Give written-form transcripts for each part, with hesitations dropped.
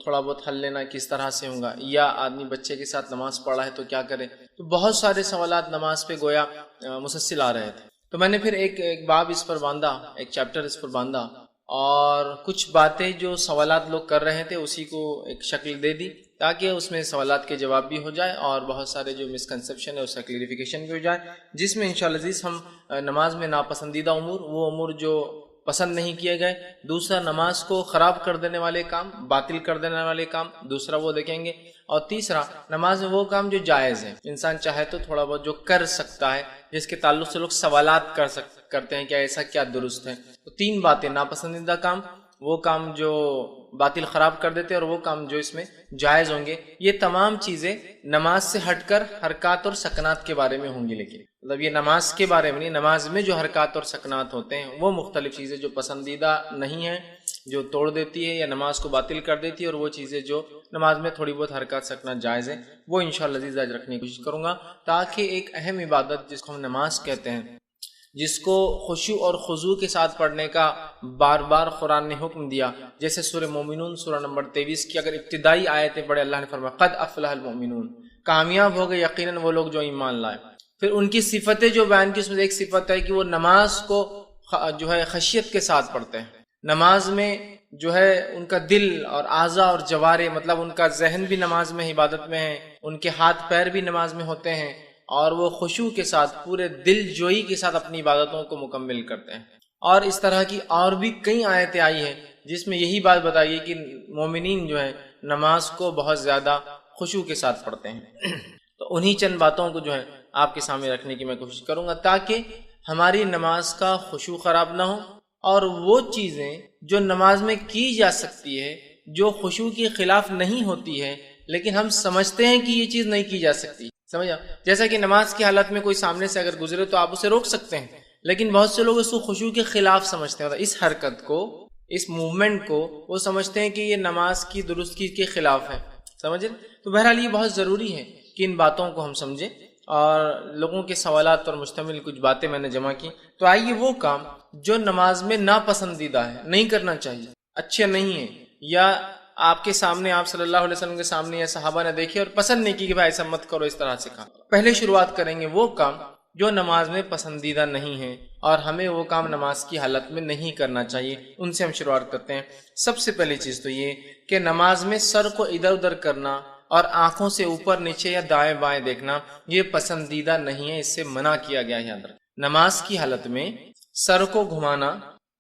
تھوڑا بہت حل لینا کس طرح سے ہوگا، یا آدمی بچے کے ساتھ نماز پڑھ رہا ہے تو کیا کرے. تو بہت سارے سوالات نماز پہ گویا مسلسل آ رہے تھے. تو میں نے پھر ایک باب اس پر باندھا، ایک چیپٹر اس پر باندھا، اور کچھ باتیں جو سوالات لوگ کر رہے تھے اسی کو ایک شکل دے دی تاکہ اس میں سوالات کے جواب بھی ہو جائے اور بہت سارے جو مسکنسیپشن ہے اس کا کلیریفیکیشن بھی ہو جائے، جس میں انشاءاللہ عزیز ہم نماز میں ناپسندیدہ امور، وہ امور جو پسند نہیں کیے گئے، دوسرا نماز کو خراب کر دینے والے کام، باطل کر دینے والے کام، دوسرا وہ دیکھیں گے، اور تیسرا نماز میں وہ کام جو جائز ہے، انسان چاہے تو تھوڑا بہت جو کر سکتا ہے، جس کے تعلق سے لوگ سوالات کرتے ہیں کہ ایسا کیا درست ہے. تو تین باتیں: ناپسندیدہ کام، وہ کام جو باطل خراب کر دیتے، اور وہ کام جو اس میں جائز ہوں گے. یہ تمام چیزیں نماز سے ہٹ کر حرکات اور سکنات کے بارے میں ہوں گی، لیکن مطلب یہ نماز کے بارے میں نہیں، نماز میں جو حرکات اور سکنات ہوتے ہیں وہ مختلف چیزیں جو پسندیدہ نہیں ہیں، جو توڑ دیتی ہے یا نماز کو باطل کر دیتی ہے، اور وہ چیزیں جو نماز میں تھوڑی بہت حرکات سکنات جائز ہے، وہ انشاءاللہ عزیز آج رکھنے کی کوشش کروں گا، تاکہ ایک اہم عبادت جس کو ہم نماز کہتے ہیں، جس کو خشوع اور خضوع کے ساتھ پڑھنے کا بار بار قرآن نے حکم دیا. جیسے سورہ مومنون سورہ نمبر 23 کی اگر ابتدائی آیتیں پڑھے، اللہ نے فرمایا قد افلح المؤمنون، کامیاب ہو گئے یقیناً وہ لوگ جو ایمان لائے. پھر ان کی صفتیں جو بیان کی، اس میں ایک صفت ہے کہ وہ نماز کو جو ہے خشیت کے ساتھ پڑھتے ہیں. نماز میں جو ہے ان کا دل اور اعضاء اور جوارے، مطلب ان کا ذہن بھی نماز میں عبادت میں ہے، ان کے ہاتھ پیر بھی نماز میں ہوتے ہیں، اور وہ خشوع کے ساتھ پورے دل جوئی کے ساتھ اپنی عبادتوں کو مکمل کرتے ہیں. اور اس طرح کی اور بھی کئی آیتیں آئی ہیں جس میں یہی بات بتائی ہے کہ مومنین جو ہے نماز کو بہت زیادہ خشوع کے ساتھ پڑھتے ہیں. تو انہی چند باتوں کو جو ہے آپ کے سامنے رکھنے کی میں کوشش کروں گا تاکہ ہماری نماز کا خشوع خراب نہ ہو، اور وہ چیزیں جو نماز میں کی جا سکتی ہے جو خشوع کے خلاف نہیں ہوتی ہے لیکن ہم سمجھتے ہیں کہ یہ چیز نہیں کی جا سکتی. سمجھا؟ جیسا کہ نماز کی حالت میں کوئی سامنے سے اگر گزرے تو آپ اسے روک سکتے ہیں، لیکن بہت سے لوگ اس کو خشوع کے خلاف سمجھتے ہیں، اس حرکت کو، اس موومنٹ کو وہ سمجھتے ہیں کہ یہ نماز کی درستگی کے خلاف ہے. سمجھے؟ تو بہرحال یہ بہت ضروری ہے کہ ان باتوں کو ہم سمجھیں، اور لوگوں کے سوالات پر مشتمل کچھ باتیں میں نے جمع کی. تو آئیے وہ کام جو نماز میں ناپسندیدہ ہے، نہیں کرنا چاہیے، اچھے نہیں ہیں، یا آپ کے سامنے، آپ صلی اللہ علیہ وسلم کے سامنے یا صحابہ نے دیکھے اور پسند نہیں کی کہ بھائی ایسا مت کرو، اس طرح سے کہا. پہلے شروعات کریں گے وہ کام جو نماز میں پسندیدہ نہیں ہیں اور ہمیں وہ کام نماز کی حالت میں نہیں کرنا چاہیے. ان سے ہم شروعات کرتے ہیں. سب سے پہلی چیز تو یہ کہ نماز میں سر کو ادھر ادھر کرنا اور آنکھوں سے اوپر نیچے یا دائیں بائیں دیکھنا یہ پسندیدہ نہیں ہے، اس سے منع کیا گیا ہے. یاد رکھیں، نماز کی حالت میں سر کو گھمانا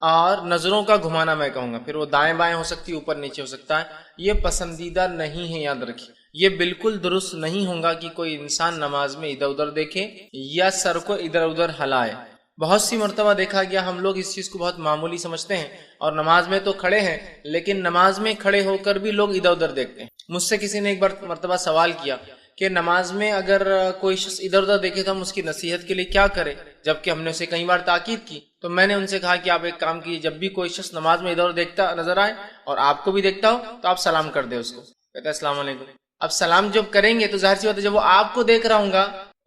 اور نظروں کا گھمانا، میں کہوں گا پھر وہ دائیں بائیں ہو سکتی ہے، اوپر نیچے ہو سکتا ہے، یہ پسندیدہ نہیں ہے. یاد رکھیے، یہ بالکل درست نہیں ہوگا کہ کوئی انسان نماز میں ادھر ادھر دیکھے یا سر کو ادھر ادھر ہلائے. بہت سی مرتبہ دیکھا گیا ہم لوگ اس چیز کو بہت معمولی سمجھتے ہیں، اور نماز میں تو کھڑے ہیں لیکن نماز میں کھڑے ہو کر بھی لوگ ادھر ادھر دیکھتے ہیں. مجھ سے کسی نے ایک بار مرتبہ سوال کیا کہ نماز میں اگر کوئی شخص ادھر ادھر دیکھے تو ہم اس کی نصیحت کے لیے کیا کریں، جبکہ ہم نے اسے کئی بار تاکید کی. تو میں نے ان سے کہا کہ آپ ایک کام کیجیے، جب بھی کوئی شخص نماز میں ادھر ادھر دیکھتا نظر آئے اور آپ کو بھی دیکھتا ہو تو آپ سلام کر دیں اس کو. کہتا ہے السلام علیکم. اب سلام جب کریں گے تو ظاہر سی بات ہے جب وہ آپ کو دیکھ رہا ہوں گا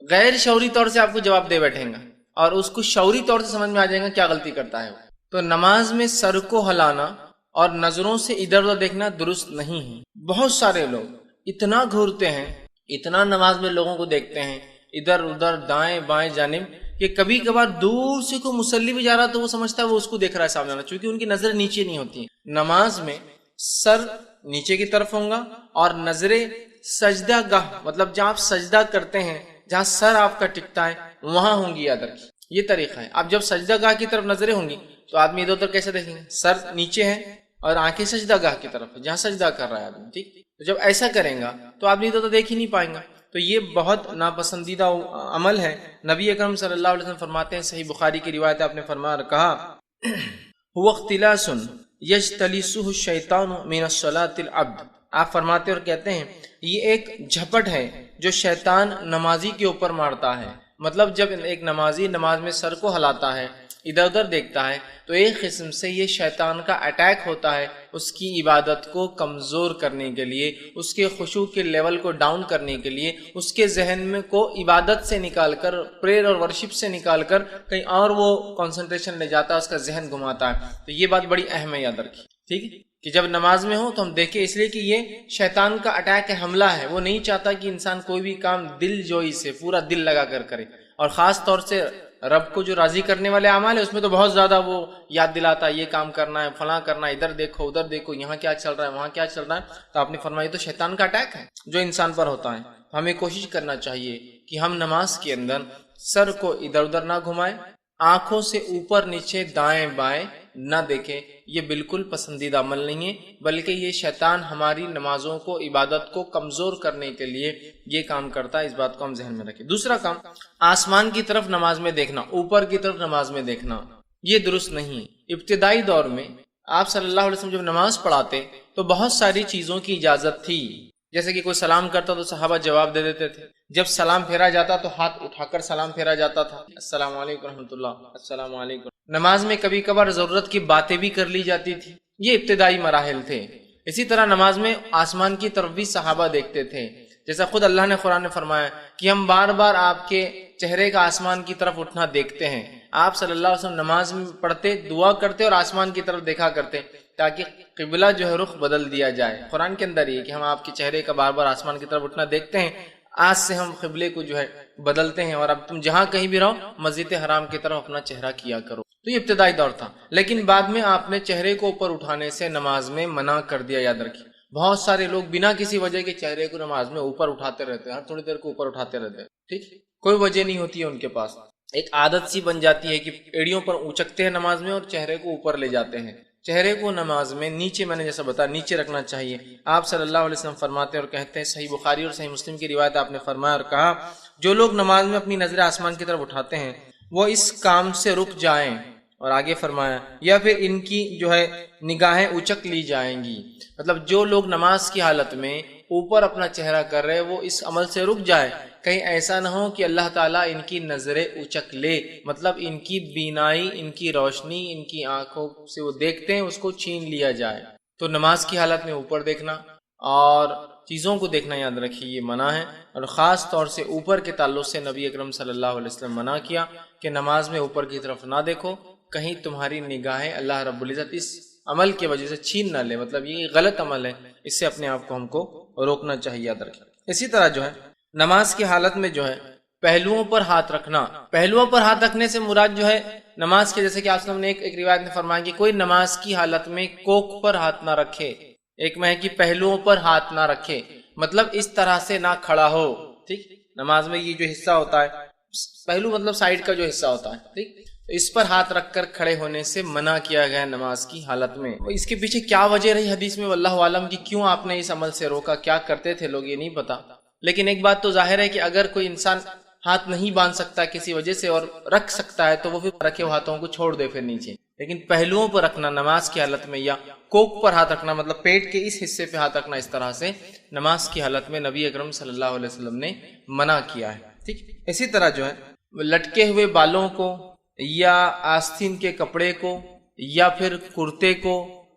غیر شعوری طور سے آپ کو جواب دے بیٹھیں گا، اور اس کو شعوری طور سے سمجھ میں آ جائے گا کیا غلطی کرتا ہے. تو نماز میں سر کو ہلانا اور نظروں سے ادھر ادھر دیکھنا درست نہیں ہے. بہت سارے لوگ اتنا گھورتے ہیں، اتنا نماز میں لوگوں کو دیکھتے ہیں ادھر ادھر دائیں بائیں جانب، کہ کبھی کبھار دور سے کوئی مصلی بھی جا رہا تو وہ سمجھتا ہے وہ اس کو دیکھ رہا ہے سامنے والا، چونکہ ان کی نظر نیچے نہیں ہوتی. نماز میں سر نیچے کی طرف ہوں گا اور نظریں سجدہ گاہ، مطلب جہاں آپ سجدہ کرتے ہیں، جہاں سر آپ کا ٹکتا ہے وہاں ہوں گی. یاد رکھیے یہ طریقہ ہے. اب جب سجدہ گاہ کی طرف نظریں ہوں گی تو آدمی ادھر ادھر کیسے دیکھیں گے؟ سر نیچے ہے اور آنکھیں سجدہ گاہ کی طرف ہے جہاں سجدہ کر رہا ہے آدمی. ٹھیک، تو جب ایسا کریں گا تو آدمی ادھر ادھر دیکھ ہی نہیں پائیں گا. تو یہ بہت ناپسندیدہ عمل ہے. نبی اکرم صلی اللہ علیہ وسلم فرماتے ہیں، صحیح بخاری کی روایت، آپ نے فرمایا اور کہا هو اختلاس یجتلسہ الشیطان من الصلاۃ العبد. آپ فرماتے اور کہتے ہیں یہ ایک جھپٹ ہے جو شیطان نمازی کے اوپر مارتا ہے. مطلب جب ایک نمازی نماز میں سر کو ہلاتا ہے، ادھر ادھر دیکھتا ہے، تو ایک قسم سے یہ شیطان کا اٹیک ہوتا ہے اس کی عبادت کو کمزور کرنے کے لیے، اس کے خشوع کے لیول کو ڈاؤن کرنے کے لیے، اس کے ذہن میں کو عبادت سے نکال کر، پریئر اور ورشپ سے نکال کر کہیں اور وہ کنسنٹریشن لے جاتا ہے، اس کا ذہن گھماتا ہے. تو یہ بات بڑی اہم ہے، یاد رکھیے. ٹھیک ہے. کہ جب نماز میں ہو تو ہم دیکھیں، اس لیے کہ یہ شیطان کا اٹیک ہے، حملہ ہے. وہ نہیں چاہتا کہ انسان کوئی بھی کام دل جوئی سے پورا دل لگا کر کرے، اور خاص طور سے رب کو جو راضی کرنے والے اعمال ہیں اس میں تو بہت زیادہ وہ یاد دلاتا ہے، یہ کام کرنا ہے، فلاں کرنا ہے، ادھر دیکھو ادھر دیکھو، یہاں کیا چل رہا ہے وہاں کیا چل رہا ہے. تو آپ نے فرمایا تو شیطان کا اٹیک ہے جو انسان پر ہوتا ہے. ہمیں کوشش کرنا چاہیے کہ ہم نماز کے اندر سر کو ادھر ادھر نہ گھمائیں، آنکھوں سے اوپر نیچے دائیں بائیں نہ دیکھیں. یہ بالکل پسندیدہ عمل نہیں ہے، بلکہ یہ شیطان ہماری نمازوں کو، عبادت کو کمزور کرنے کے لیے یہ کام کرتا ہے. اس بات کو ہم ذہن میں رکھیں. دوسرا کام، آسمان کی طرف نماز میں دیکھنا، اوپر کی طرف نماز میں دیکھنا، یہ درست نہیں ہے. ابتدائی دور میں آپ صلی اللہ علیہ وسلم جب نماز پڑھاتے تو بہت ساری چیزوں کی اجازت تھی. جیسے کہ کوئی سلام کرتا تو صحابہ جواب دے دیتے تھے. جب سلام پھیرا جاتا تو ہاتھ اٹھا کر سلام پھیرا جاتا تھا، السلام علیکم رحمۃ اللہ، السلام علیکم. نماز میں کبھی کبھار ضرورت کی باتیں بھی کر لی جاتی تھی. یہ ابتدائی مراحل تھے. اسی طرح نماز میں آسمان کی طرف بھی صحابہ دیکھتے تھے. جیسا خود اللہ نے قرآن میں فرمایا کہ ہم بار بار آپ کے چہرے کا آسمان کی طرف اٹھنا دیکھتے ہیں. آپ صلی اللہ علیہ وسلم نماز میں پڑھتے، دعا کرتے اور آسمان کی طرف دیکھا کرتے تاکہ قبلہ جو ہے رخ بدل دیا جائے. قرآن کے اندر یہ کہ ہم آپ کے چہرے کا بار بار آسمان کی طرف اٹھنا دیکھتے ہیں، آج سے ہم قبلے کو جو ہے بدلتے ہیں، اور اب تم جہاں کہیں بھی رہو مسجد حرام کی طرف اپنا چہرہ کیا کرو. تو یہ ابتدائی دور تھا. لیکن بعد میں آپ نے چہرے کو اوپر اٹھانے سے نماز میں منع کر دیا. یاد رکھیے بہت سارے لوگ بنا کسی وجہ کے چہرے کو نماز میں اوپر اٹھاتے رہتے ہیں، ہر تھوڑی دیر کو اوپر اٹھاتے رہتے ہیں. ٹھیک، کوئی وجہ نہیں ہوتی ہے ان کے پاس. ایک عادت سی بن جاتی ہے کہ ایڑیوں پر اونچکتے ہیں نماز میں اور چہرے کو اوپر لے جاتے ہیں. چہرے کو نماز میں نیچے، میں نے جیسا بتایا نیچے رکھنا چاہیے. آپ صلی اللہ علیہ وسلم فرماتے ہیں اور کہتے ہیں، صحیح بخاری اور صحیح مسلم کی روایت آپ نے فرمایا اور کہا، جو لوگ نماز میں اپنی نظریں آسمان کی طرف اٹھاتے ہیں وہ اس کام سے رک جائیں. اور آگے فرمایا، یا پھر ان کی جو ہے نگاہیں اچک لی جائیں گی. مطلب جو لوگ نماز کی حالت میں اوپر اپنا چہرہ کر رہے وہ اس عمل سے رک جائے. کہیں ایسا نہ ہو کہ اللہ تعالیٰ ان کی نظریں اچک لے، مطلب ان کی بینائی، ان کی روشنی، ان کی آنکھوں سے وہ دیکھتے ہیں اس کو چھین لیا جائے. تو نماز کی حالت میں اوپر دیکھنا اور چیزوں کو دیکھنا یاد رکھیے یہ منع ہے. اور خاص طور سے اوپر کے تعلق سے نبی اکرم صلی اللہ علیہ وسلم منع کیا کہ نماز میں اوپر کی طرف نہ دیکھو، کہیں تمہاری نگاہیں اللہ رب العزت اس عمل کی وجہ سے چھین نہ لے. مطلب یہ غلط عمل ہے، اس سے اپنے آپ کو ہم کو روکنا چاہیے. یاد رکھیں. اسی طرح جو ہے نماز کی حالت میں جو ہے پہلوؤں پر ہاتھ رکھنا. پہلوؤں پر ہاتھ رکھنے سے مراد جو ہے نماز کے، جیسے کہ آپ نے ایک روایت میں فرمایا کہ کوئی نماز کی حالت میں کوکھ پر ہاتھ نہ رکھے. ایک میں ہے کہ پہلوؤں پر ہاتھ نہ رکھے، مطلب اس طرح سے نہ کھڑا ہو. ٹھیک، نماز میں یہ جو حصہ ہوتا ہے پہلو مطلب سائیڈ کا جو حصہ ہوتا ہے، ٹھیک، اس پر ہاتھ رکھ کر کھڑے ہونے سے منع کیا گیا نماز کی حالت میں. اس کے پیچھے کیا وجہ رہی حدیث میں واللہ عالم کی، کیوں آپ نے اس عمل سے روکا، کیا کرتے تھے لوگ یہ نہیں پتا. لیکن ایک بات تو ظاہر ہے کہ اگر کوئی انسان ہاتھ نہیں باندھ سکتا کسی وجہ سے اور رکھ سکتا ہے تو وہ پھر رکھے ہاتھوں کو چھوڑ دے پھر نیچے. لیکن پہلوؤں پر رکھنا نماز کی حالت میں، یا کوک پر ہاتھ رکھنا مطلب پیٹ کے اس حصے پہ ہاتھ رکھنا، اس طرح سے نماز کی حالت میں نبی اکرم صلی اللہ علیہ وسلم نے منع کیا ہے. ٹھیک، اسی طرح جو ہے لٹکے ہوئے بالوں کو یا آستین کے کپڑے کو یا پھر کرتے کو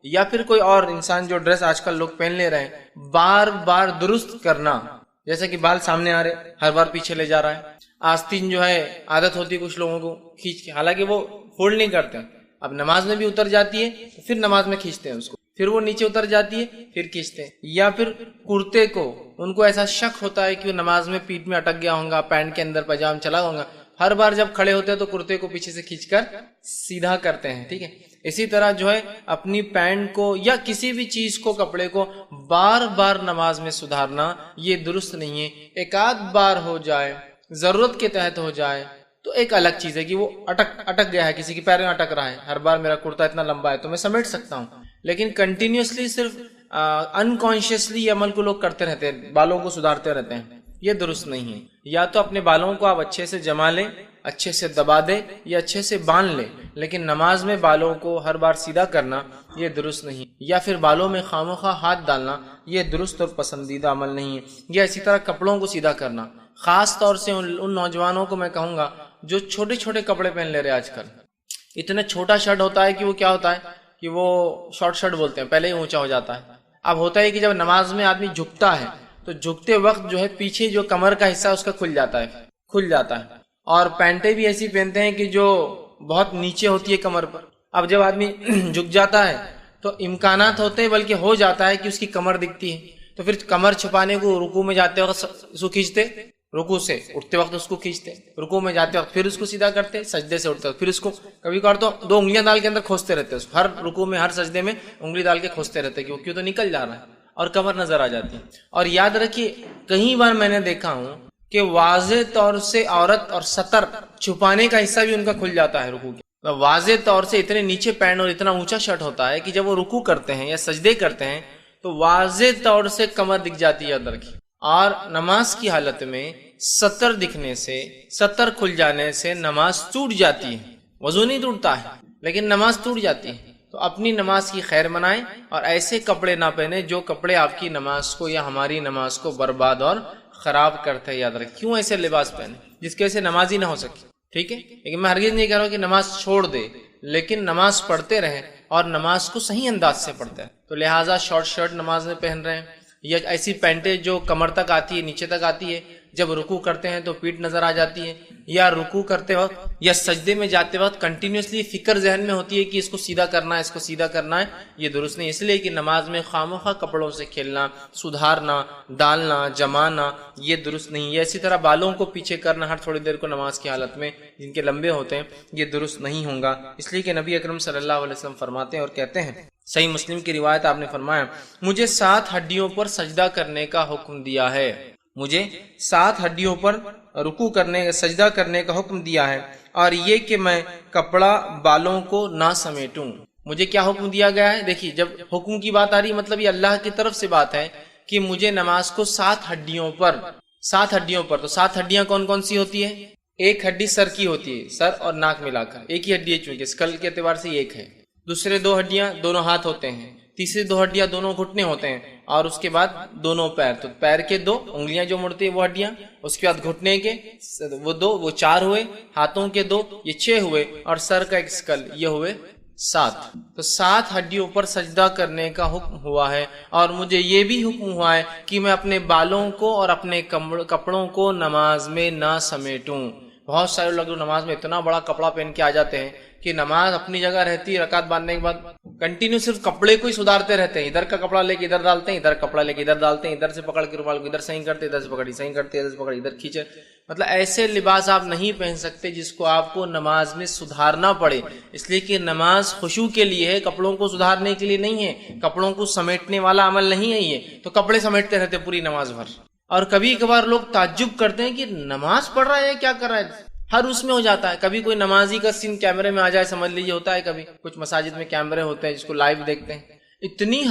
یا پھر کوئی اور انسان جو ڈریس آج کل لوگ پہن لے رہے ہیں بار بار درست کرنا. جیسے کہ بال سامنے آ رہے ہر بار پیچھے لے جا رہا ہے. آستین جو ہے عادت ہوتی ہے کچھ لوگوں کو کھینچ کے، حالانکہ وہ فولڈ نہیں کرتے. اب نماز میں بھی اتر جاتی ہے تو پھر نماز میں کھینچتے ہیں اس کو، پھر وہ نیچے اتر جاتی ہے پھر کھینچتے ہیں. یا پھر کرتے کو، ان کو ایسا شک ہوتا ہے کہ وہ نماز میں پیٹ میں اٹک گیا ہوگا، پینٹ کے اندر پاجام چلا ہوگا، ہر بار جب کھڑے ہوتے ہیں تو کرتے کو پیچھے سے کھینچ کر سیدھا کرتے ہیں. ٹھیک ہے، اسی طرح جو ہے اپنی پینٹ کو یا کسی بھی چیز کو، کپڑے کو بار بار نماز میں سدھارنا یہ درست نہیں ہے. ایک آدھ بار ہو جائے، ضرورت کے تحت ہو جائے تو ایک الگ چیز ہے کہ وہ اٹک گیا ہے، کسی کے پیر میں اٹک رہا ہے، ہر بار میرا کرتا اتنا لمبا ہے تو میں سمیٹ سکتا ہوں. لیکن کنٹینیوسلی صرف انکانشیسلی یہ عمل کو لوگ کرتے رہتے ہیں، بالوں کو سدھارتے رہتے ہیں، یہ درست نہیں ہے. یا تو اپنے بالوں کو آپ اچھے سے جما لیں، اچھے سے دبا دے یا اچھے سے باندھ لے، لیکن نماز میں بالوں کو ہر بار سیدھا کرنا یہ درست نہیں. یا پھر بالوں میں خواہ ہاتھ ڈالنا یہ درست اور پسندیدہ عمل نہیں ہے. یا اسی طرح کپڑوں کو سیدھا کرنا، خاص طور سے ان نوجوانوں کو میں کہوں گا جو چھوٹے چھوٹے کپڑے پہن لے رہے آج کل. اتنا چھوٹا شرٹ ہوتا ہے کہ وہ کیا ہوتا ہے کہ وہ شارٹ شرٹ بولتے ہیں، پہلے ہی اونچا ہو جاتا ہے. اب ہوتا ہے کہ جب نماز میں آدمی جھکتا ہے تو جھکتے وقت جو ہے پیچھے جو کمر کا حصہ ہے اس کا کھل جاتا ہے. اور پینٹیں بھی ایسی پہنتے ہیں کہ جو بہت نیچے ہوتی ہے کمر پر. اب جب آدمی جھک جاتا ہے تو امکانات ہوتے ہیں، بلکہ ہو جاتا ہے کہ اس کی کمر دکھتی ہے، تو پھر کمر چھپانے کو رکوع میں جاتے وقت اس کو کھینچتے، رکوع سے اٹھتے وقت اس کو کھینچتے، رکوع میں جاتے وقت پھر اس کو سیدھا کرتے، سجدے سے اٹھتے وقت پھر اس کو کبھی کبھار تو 2 انگلیاں ڈال کے اندر کھوستے رہتے، اس ہر رکوع میں ہر سجدے میں انگلی ڈال کے کھوستے رہتے، کیوں تو نکل جا رہا ہے اور کمر نظر آ جاتی ہے۔ اور یاد رکھیے کئی بار میں نے دیکھا ہوں کہ واضح طور سے عورت اور سطر چھپانے کا حصہ بھی ان کا کھل جاتا ہے رکوع کے، واضح طور سے اتنے نیچے پینٹ اور اتنا اونچا شرٹ ہوتا ہے کہ جب وہ رکوع کرتے ہیں یا سجدے کرتے ہیں تو واضح طور سے کمر دکھ جاتی ہے اندر کی، اور نماز کی حالت میں سطر دکھنے سے، سطر کھل جانے سے نماز ٹوٹ جاتی ہے، وضو نہیں ٹوٹتا ہے لیکن نماز ٹوٹ جاتی ہے۔ تو اپنی نماز کی خیر منائیں اور ایسے کپڑے نہ پہنے جو کپڑے آپ کی نماز کو یا ہماری نماز کو برباد اور خراب کرتے ہیں۔ یاد رکھیں، کیوں ایسے لباس پہنے جس کی وجہ سے نماز ہی نہ ہو سکے، ٹھیک ہے؟ لیکن میں ہرگز نہیں کہہ رہا ہوں کہ نماز چھوڑ دے، لیکن نماز پڑھتے رہیں اور نماز کو صحیح انداز سے پڑھتے ہیں۔ تو لہٰذا شارٹ شرٹ نماز میں پہن رہے ہیں یا ایسی پینٹیں جو کمر تک آتی ہے، نیچے تک آتی ہے، جب رکوع کرتے ہیں تو پیٹھ نظر آ جاتی ہے، یا رکوع کرتے وقت یا سجدے میں جاتے وقت کنٹینیوسلی فکر ذہن میں ہوتی ہے کہ اس کو سیدھا کرنا ہے، اس کو سیدھا کرنا ہے، یہ درست نہیں۔ اس لیے کہ نماز میں خواہ کپڑوں سے کھیلنا، سدھارنا، ڈالنا، جمانا، یہ درست نہیں ہے۔ اسی طرح بالوں کو پیچھے کرنا ہر تھوڑی دیر کو نماز کی حالت میں جن کے لمبے ہوتے ہیں، یہ درست نہیں ہوگا۔ اس لیے کہ نبی اکرم صلی اللہ علیہ وسلم فرماتے ہیں اور کہتے ہیں، صحیح مسلم کی روایت، آپ نے فرمایا مجھے 7 ہڈیوں پر سجدہ کرنے کا حکم دیا ہے، مجھے 7 ہڈیوں پر رکوع کرنے، سجدہ کرنے کا حکم دیا ہے، اور یہ کہ میں کپڑا بالوں کو نہ سمیٹوں۔ مجھے کیا حکم دیا گیا ہے؟ دیکھیے، جب حکم کی بات آ رہی ہے مطلب یہ اللہ کی طرف سے بات ہے کہ مجھے نماز کو 7 ہڈیوں پر، 7 ہڈیوں پر، تو 7 ہڈیاں کون کون سی ہوتی ہے؟ ایک ہڈی سر کی ہوتی ہے، سر اور ناک ملا کر ایک ہی ہڈی ہے، چونکہ اسکل کے اعتبار سے ایک ہے۔ دوسرے 2 ہڈیاں دونوں ہاتھ ہوتے ہیں، تیسری 2 ہڈیاں دونوں گھٹنے ہوتے ہیں، اور اس کے بعد دونوں پیر، تو پیر کے 2 انگلیاں جو مڑتی ہیں وہ ہڈیاں، اس کے بعد گھٹنے کے وہ 2، وہ 4 ہوئے، ہاتھوں کے 2 یہ 6 ہوئے، اور سر کا ایک اسکل یہ ہوئے 7۔ تو 7 ہڈیوں پر سجدہ کرنے کا حکم ہوا ہے، اور مجھے یہ بھی حکم ہوا ہے کہ میں اپنے بالوں کو اور اپنے کپڑوں کو نماز میں نہ سمیٹوں۔ بہت سارے لوگ نماز میں اتنا بڑا کپڑا پہن کے آ جاتے ہیں کہ نماز اپنی جگہ رہتی ہے، رکعت باندھنے کے بعد کنٹینیو صرف کپڑے کو ہی سدھارتے رہتے ہیں، ادھر کا کپڑا لے کے ادھر ڈالتے ہیں، ادھر کپڑا لے کے ادھر ڈالتے ہیں، ادھر سے پکڑ کے رومال کو ادھر صحیح کرتے، ادھر سے پکڑی صحیح کرتے، ادھر سے پکڑی ادھر کھینچے۔ مطلب ایسے لباس آپ نہیں پہن سکتے جس کو آپ کو نماز میں سدھارنا پڑے، اس لیے کہ نماز خشوع کے لیے ہے، کپڑوں کو سدھارنے کے لیے نہیں ہے، کپڑوں کو سمیٹنے والا عمل نہیں ہے یہ۔ تو کپڑے سمیٹتے رہتے پوری نماز بھر، اور کبھی کبھار لوگ تعجب کرتے ہیں کہ نماز پڑھ رہا ہے کیا کر رہا ہے، ہر اس میں ہو جاتا ہے۔ کبھی کوئی نمازی کا سین کیمرے میں آ جائے، سمجھ لیجیے ہوتا ہے، کبھی کچھ مساجد میں کیمرے ہوتے ہیں جس کو لائیو دیکھتے ہیں، اتنی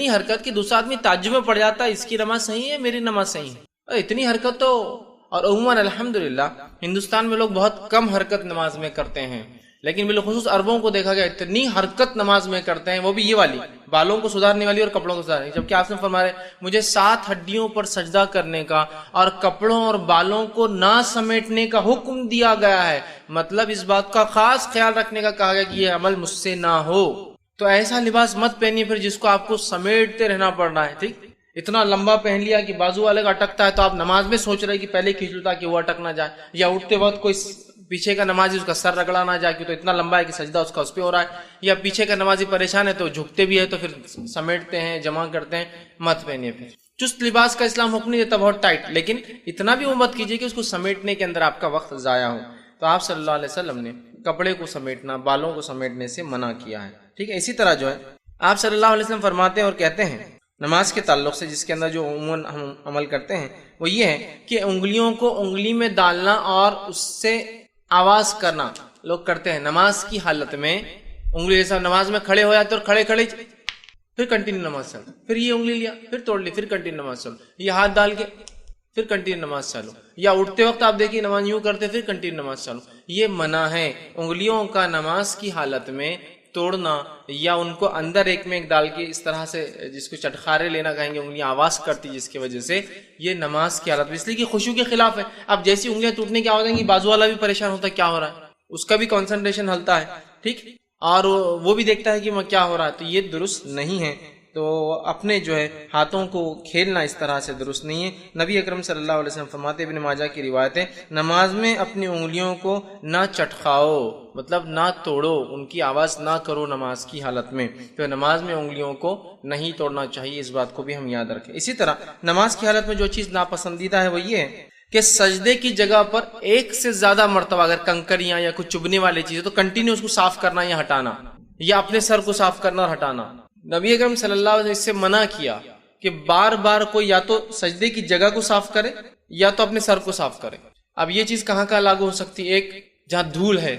حرکت کہ دوسرا آدمی تعجب میں پڑ جاتا ہے، اس کی نماز صحیح ہے، میری نماز صحیح ہے، اتنی حرکت تو۔ اور عموماً الحمدللہ ہندوستان میں لوگ بہت کم حرکت نماز میں کرتے ہیں، لیکن بالخصوص عربوں کو دیکھا گیا اتنی حرکت نماز میں کرتے ہیں، وہ بھی یہ والی بالوں کو سدھارنے والی اور کپڑوں کو سدھارنے، جبکہ آپ نے فرمایا مجھے 7 ہڈیوں پر سجدہ کرنے کا اور کپڑوں اور بالوں کو نہ سمیٹنے کا حکم دیا گیا ہے۔ مطلب اس بات کا خاص خیال رکھنے کا کہا گیا کہ یہ عمل مجھ سے نہ ہو۔ تو ایسا لباس مت پہنیے پھر جس کو آپ کو سمیٹتے رہنا پڑ رہا ہے، ٹھیک؟ اتنا لمبا پہن لیا کہ بازو والے کا اٹکتا ہے تو آپ نماز میں سوچ رہے کہ پہلے کھینچ لوں تاکہ وہ اٹک نہ جائے، یا اٹھتے وقت کوئی پیچھے کا نمازی اس کا سر رگڑا نہ جائے کہ تو اتنا لمبا ہے کہ سجدہ اس کا اس پہ ہو رہا ہے، یا پیچھے کا نمازی پریشان ہے تو جھکتے بھی ہے تو پھر سمیٹتے ہیں، جمع کرتے ہیں۔ مت پہنیے پھر چست لباس کا اسلام حکم نہیں دیتا بہت ٹائٹ، لیکن اتنا بھی وہ مت کیجیے کہ اس کو سمیٹنے کے اندر آپ کا وقت ضائع ہو۔ تو آپ صلی اللہ علیہ وسلم نے کپڑے کو سمیٹنا، بالوں کو سمیٹنے سے منع کیا ہے، ٹھیک ہے؟ اسی طرح جو ہے آپ صلی اللہ علیہ وسلم فرماتے ہیں اور کہتے ہیں نماز کے تعلق سے، جس کے اندر جو عموماً ہم عمل کرتے ہیں وہ یہ ہے کہ انگلیوں کو انگلی میں ڈالنا اور اس سے آواز کرنا لوگ کرتے ہیں نماز کی حالت میں۔ انگلی جیسا نماز میں کھڑے ہو جاتے اور کھڑے پھر کنٹینیو نماز چلو، پھر یہ انگلی لیا پھر توڑ لی، پھر کنٹینیو نماز چلو، یہ ہاتھ ڈال کے پھر کنٹینیو نماز چلو، یا اٹھتے وقت آپ دیکھیے نماز یوں کرتے پھر کنٹینیو نماز چلو۔ یہ منع ہے انگلیوں کا نماز کی حالت میں توڑنا، یا ان کو اندر ایک میں ایک ڈال کے اس طرح سے جس کو چٹخارے لینا کہیں گے، انگلیاں آواز کرتی جس کی وجہ سے، یہ نماز کی حالت میں اس لیے کہ خشوع کے خلاف ہے۔ اب جیسی انگلیاں ٹوٹنے کی آواز آئیں گی بازو والا بھی پریشان ہوتا ہے کیا ہو رہا ہے، اس کا بھی کنسنٹریشن ہلتا ہے، ٹھیک، اور وہ بھی دیکھتا ہے کہ کیا ہو رہا ہے، تو یہ درست نہیں ہے۔ تو اپنے جو ہے ہاتھوں کو کھیلنا اس طرح سے درست نہیں ہے۔ نبی اکرم صلی اللہ علیہ وسلم فرماتے، ابن ماجہ کی روایت ہے، نماز میں اپنی انگلیوں کو نہ چٹخاؤ، مطلب نہ توڑو، ان کی آواز نہ کرو نماز کی حالت میں۔ تو نماز میں انگلیوں کو نہیں توڑنا چاہیے، اس بات کو بھی ہم یاد رکھیں۔ اسی طرح نماز کی حالت میں جو چیز ناپسندیدہ ہے وہ یہ ہے کہ سجدے کی جگہ پر ایک سے زیادہ مرتبہ اگر کنکریاں یا کچھ چبھنے والی چیزیں تو کنٹینیو اس کو صاف کرنا یا ہٹانا، یا اپنے سر کو صاف کرنا اور ہٹانا۔ نبی اکرم صلی اللہ علیہ وسلم اس سے منع کیا کہ بار بار کوئی یا تو سجدے کی جگہ کو صاف کرے یا تو اپنے سر کو صاف کرے۔ اب یہ چیز کہاں کہاں لاگو ہو سکتی ہے؟ ایک جہاں دھول ہے،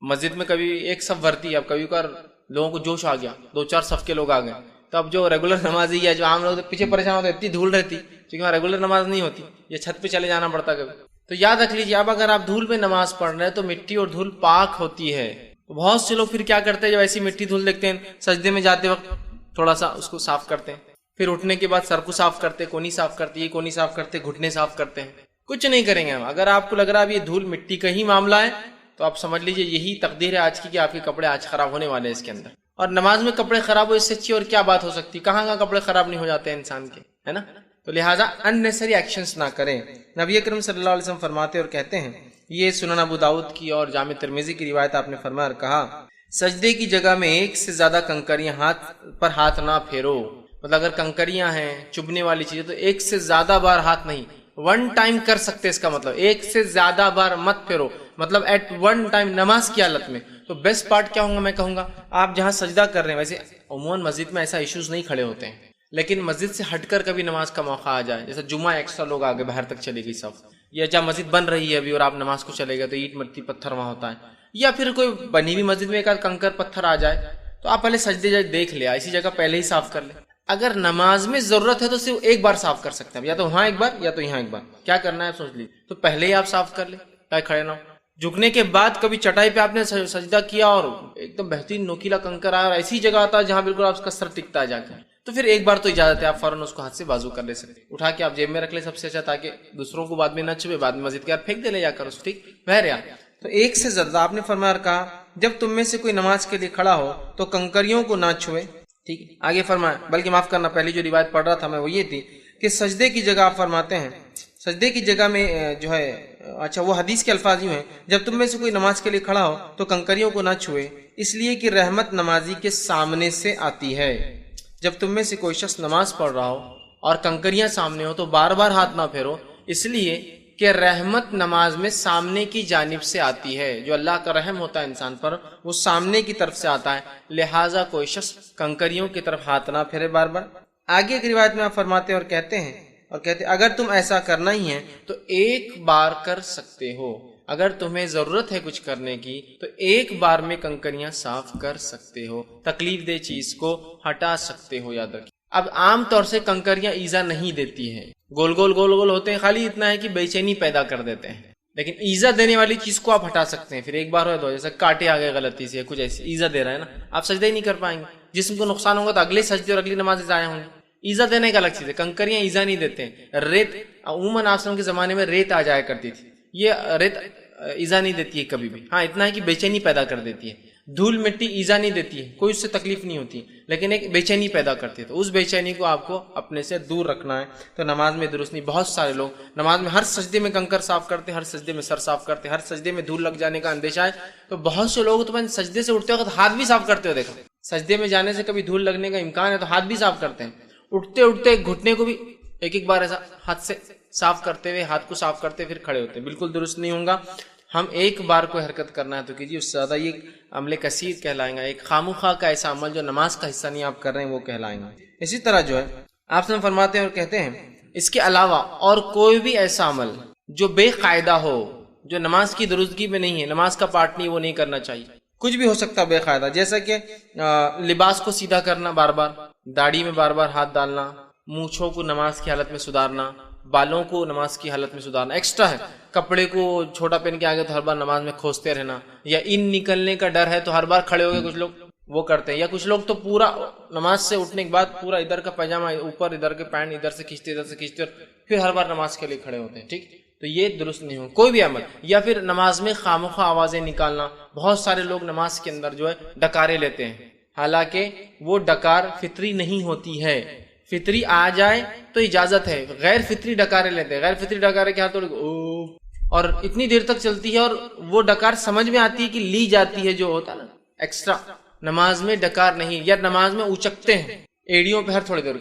مسجد میں کبھی ایک صف بھرتی ہے، اب کبھی کبھار لوگوں کو جوش آ گیا، 2-4 صف کے لوگ آ گئے، تو اب جو ریگولر نمازی ہے، جو عام لوگ پیچھے پریشان ہوتے، اتنی دھول رہتی کیونکہ وہاں ریگولر نماز نہیں ہوتی، یہ چھت پہ چلے جانا پڑتا کبھی۔ تو یاد رکھ لیجیے، اب اگر آپ دھول میں نماز پڑھ رہے ہیں تو مٹی اور دھول پاک ہوتی ہے۔ بہت سے لوگ پھر کیا کرتے ہیں، جب ایسی مٹی دھول دیکھتے ہیں سجدے میں جاتے وقت تھوڑا سا اس کو صاف کرتے ہیں، پھر اٹھنے کے بعد سر کو صاف کرتے، کونی صاف کرتے، یہ کونی صاف کرتے، گھٹنے صاف کرتے ہیں۔ کچھ نہیں کریں گے ہم۔ اگر آپ کو لگ رہا ہے یہ دھول مٹی کا ہی معاملہ ہے تو آپ سمجھ لیجیے یہی تقدیر ہے آج کی کہ آپ کے کپڑے آج خراب ہونے والے ہیں اس کے اندر۔ اور نماز میں کپڑے خراب ہو، اس سے اچھی اور کیا بات ہو سکتی؟ کہاں کہاں کپڑے خراب نہیں ہو جاتے ہیں انسان کے، ہے نا؟ تو لہٰذا اننیسری ایکشنز نہ کریں۔ نبی اکرم صلی اللہ علیہ وسلم فرماتے اور کہتے ہیں، یہ سنن ابو داؤد کی اور جامع ترمذی کی روایت، آپ نے فرمایا اور کہا، سجدے کی جگہ میں ایک سے زیادہ کنکریاں ہاتھ نہ پھیرو۔ مطلب اگر کنکریاں ہیں، چبھنے والی چیزیں، تو ایک سے زیادہ بار ہاتھ نہیں، 1 ٹائم کر سکتے، اس کا مطلب ایک سے زیادہ بار مت پھیرو، مطلب ایٹ 1 ٹائم نماز کی حالت میں۔ تو بیسٹ پارٹ کیا ہوگا؟ میں کہوں گا آپ جہاں سجدہ کر رہے ہیں، ویسے عموماً مسجد میں ایسا ایشوز نہیں کھڑے ہوتے ہیں، لیکن مسجد سے ہٹ کر کبھی نماز کا موقع آ جائے، جیسے جمعہ ایکسٹرا لوگ آگے باہر تک چلے گئی صف، یا جہاں مسجد بن رہی ہے ابھی اور آپ نماز کو چلے گئے تو اینٹ مٹی پتھر وہاں ہوتا ہے، یا پھر کوئی بنی ہوئی مسجد میں ایک آدھ کنکر پتھر آ جائے، تو آپ پہلے سجدے دیکھ لیا، اسی جگہ پہلے ہی صاف کر لیں۔ اگر نماز میں ضرورت ہے تو صرف ایک بار صاف کر سکتے ہیں، یا تو وہاں ایک بار یا تو یہاں ایک بار، کیا کرنا ہے سوچ لیجیے، تو پہلے ہی آپ صاف کر لیں تاکہ کھڑے نہ ہو۔ جھکنے کے بعد کبھی چٹائی پہ آپ نے سجدہ کیا اور ایک دم بہترین نوکیلا کنکر آیا اور ایسی جگہ آتا ہے جہاں بالکل آپ کا سر ٹکتا ہے جا کے، تو پھر ایک بار تو اجازت ہے، آپ فوراً اس کو ہاتھ سے بازو کر لے سکتے، اٹھا کے آپ جیب میں رکھ لیں، سب سے اچھا، تاکہ دوسروں کو بعد میں نہ چھوے، بعد میں مسجد کے پھینک دے لے جا کر اس، ٹھیک بہرحال۔ تو ایک سے زیادہ آپ نے فرمایا اور کہا، جب تم میں سے کوئی نماز کے لیے کھڑا ہو تو کنکریوں کو نہ چھوئے، ٹھیک ہے۔ آگے فرمایا، بلکہ معاف کرنا، پہلی جو روایت پڑھ رہا تھا میں وہ یہ تھی کہ سجدے کی جگہ آپ فرماتے ہیں، سجدے کی جگہ میں جو ہے، اچھا وہ حدیث کے الفاظ یوں ہیں، جب تم میں سے کوئی نماز کے لیے کھڑا ہو تو کنکریوں کو نہ چھوئے، اس لیے کہ رحمت نمازی کے سامنے سے آتی ہے۔ جب تم میں سے کوئی شخص نماز پڑھ رہا ہو اور کنکریاں سامنے ہو تو بار بار ہاتھ نہ پھیرو، اس لیے کہ رحمت نماز میں سامنے کی جانب سے آتی ہے، جو اللہ کا رحم ہوتا ہے انسان پر وہ سامنے کی طرف سے آتا ہے، لہٰذا کوئی شخص کنکریوں کی طرف ہاتھ نہ پھیرے بار بار۔ آگے ایک روایت میں آپ فرماتے اور کہتے ہیں اگر تم ایسا کرنا ہی ہے تو ایک بار کر سکتے ہو، اگر تمہیں ضرورت ہے کچھ کرنے کی تو ایک بار میں کنکریاں صاف کر سکتے ہو، تکلیف دہ چیز کو ہٹا سکتے ہو، یاد رکھیں۔ اب عام طور سے کنکریاں ایزا نہیں دیتی ہیں، گول گول ہوتے ہیں، خالی اتنا ہے کہ بے چینی پیدا کر دیتے ہیں، لیکن ایزا دینے والی چیز کو آپ ہٹا سکتے ہیں، پھر ایک بار ہو دو، جیسے کاٹے آ گئے غلطی سے، کچھ ایسی ایزا دے رہا ہے نا، آپ سجدہ ہی نہیں کر پائیں گے، جسم کو نقصان ہوگا تو اگلے سجدے اور اگلی نمازیں ضائع ہوں گی۔ ایزا دینے کا الگ چیز ہے، کنکریاں ایزا نہیں دیتے ہیں۔ ریت عموماً آسلم کے زمانے میں ریت آ جایا کرتی تھی، یہ ریت ایزا نہیں دیتی ہے کبھی بھی، ہاں اتنا ہے کہ بے چینی پیدا کر دیتی ہے۔ دھول مٹی ایزا نہیں دیتی ہے، کوئی اس سے تکلیف نہیں ہوتی، لیکن ایک بے چینی پیدا کرتی ہے، تو اس بے چینی کو آپ کو اپنے سے دور رکھنا ہے، تو نماز میں درست نہیں۔ بہت سارے لوگ نماز میں ہر سجدے میں کنکر صاف کرتے ہیں، ہر سجدے میں سر صاف کرتے ہیں، ہر سجدے میں دھول لگ جانے کا اندیشہ ہے، تو بہت سے لوگ تو میں سجدے سے اٹھتے وقت ہاتھ بھی صاف کرتے ہو دیکھا، سجدے میں جانے سے کبھی دھول لگنے کا امکان ہے تو ہاتھ بھی صاف کرتے ہیں، اٹھتے اٹھتے گھٹنے کو بھی ایک بار ایسا ہاتھ سے صاف کرتے ہوئے، ہاتھ کو صاف کرتے پھر کھڑے ہوتے ہیں، بالکل درست نہیں ہوگا۔ ہم ایک بار کوئی حرکت کرنا ہے تو کیجیے، اس سے زیادہ یہ عمل کثیر کہلائیں گا، ایک خامخواہ کا ایسا عمل جو نماز کا حصہ نہیں آپ کر رہے ہیں وہ کہلائیں گا۔ اسی طرح جو ہے آپ سے فرماتے ہیں اور کہتے ہیں، اس کے علاوہ اور کوئی بھی ایسا عمل جو بے قاعدہ ہو، جو نماز کی درستگی میں نہیں ہے، نماز کا پارٹ نہیں، وہ نہیں کرنا چاہیے۔ کچھ بھی ہو سکتا بے قاعدہ، جیسا کہ لباس کو سیدھا کرنا بار بار، داڑھی میں بار بار ہاتھ ڈالنا، مونچھوں کو نماز کی حالت میں سدھارنا، بالوں کو نماز کی حالت میں سدھارنا، ایکسٹرا ہے۔ کپڑے کو چھوٹا پہن کے آگے تو ہر بار نماز میں کھوستے رہنا، یا ان نکلنے کا ڈر ہے تو ہر بار کھڑے ہو گئے، کچھ لوگ وہ کرتے ہیں، یا کچھ لوگ تو پورا نماز سے اٹھنے کے بعد پورا ادھر کا پائجامہ اوپر، ادھر کے پینٹ ادھر سے کھینچتے اور پھر ہر بار نماز کے لیے کھڑے ہوتے ہیں، ٹھیک، تو یہ درست نہیں ہو کوئی بھی عمل۔ یا پھر نماز میں خامخواہ آوازیں نکالنا، بہت سارے لوگ نماز کے اندر جو ہے ڈکارے لیتے ہیں، حالانکہ وہ ڈکار فطری نہیں ہوتی ہے. فطری آ جائے تو اجازت ہے، غیر فطری ڈکاریں لیتے ہیں. غیر فطری ڈکاریں کیا تو اور اتنی دیر تک چلتی ہے اور وہ ڈکار سمجھ میں آتی ہے کہ لی جاتی ہے، جو ہوتا ہے نا ایکسٹرا. نماز میں ڈکار نہیں، یا نماز میں اچکتے ہیں ایڑیوں پہ ہر تھوڑی دیر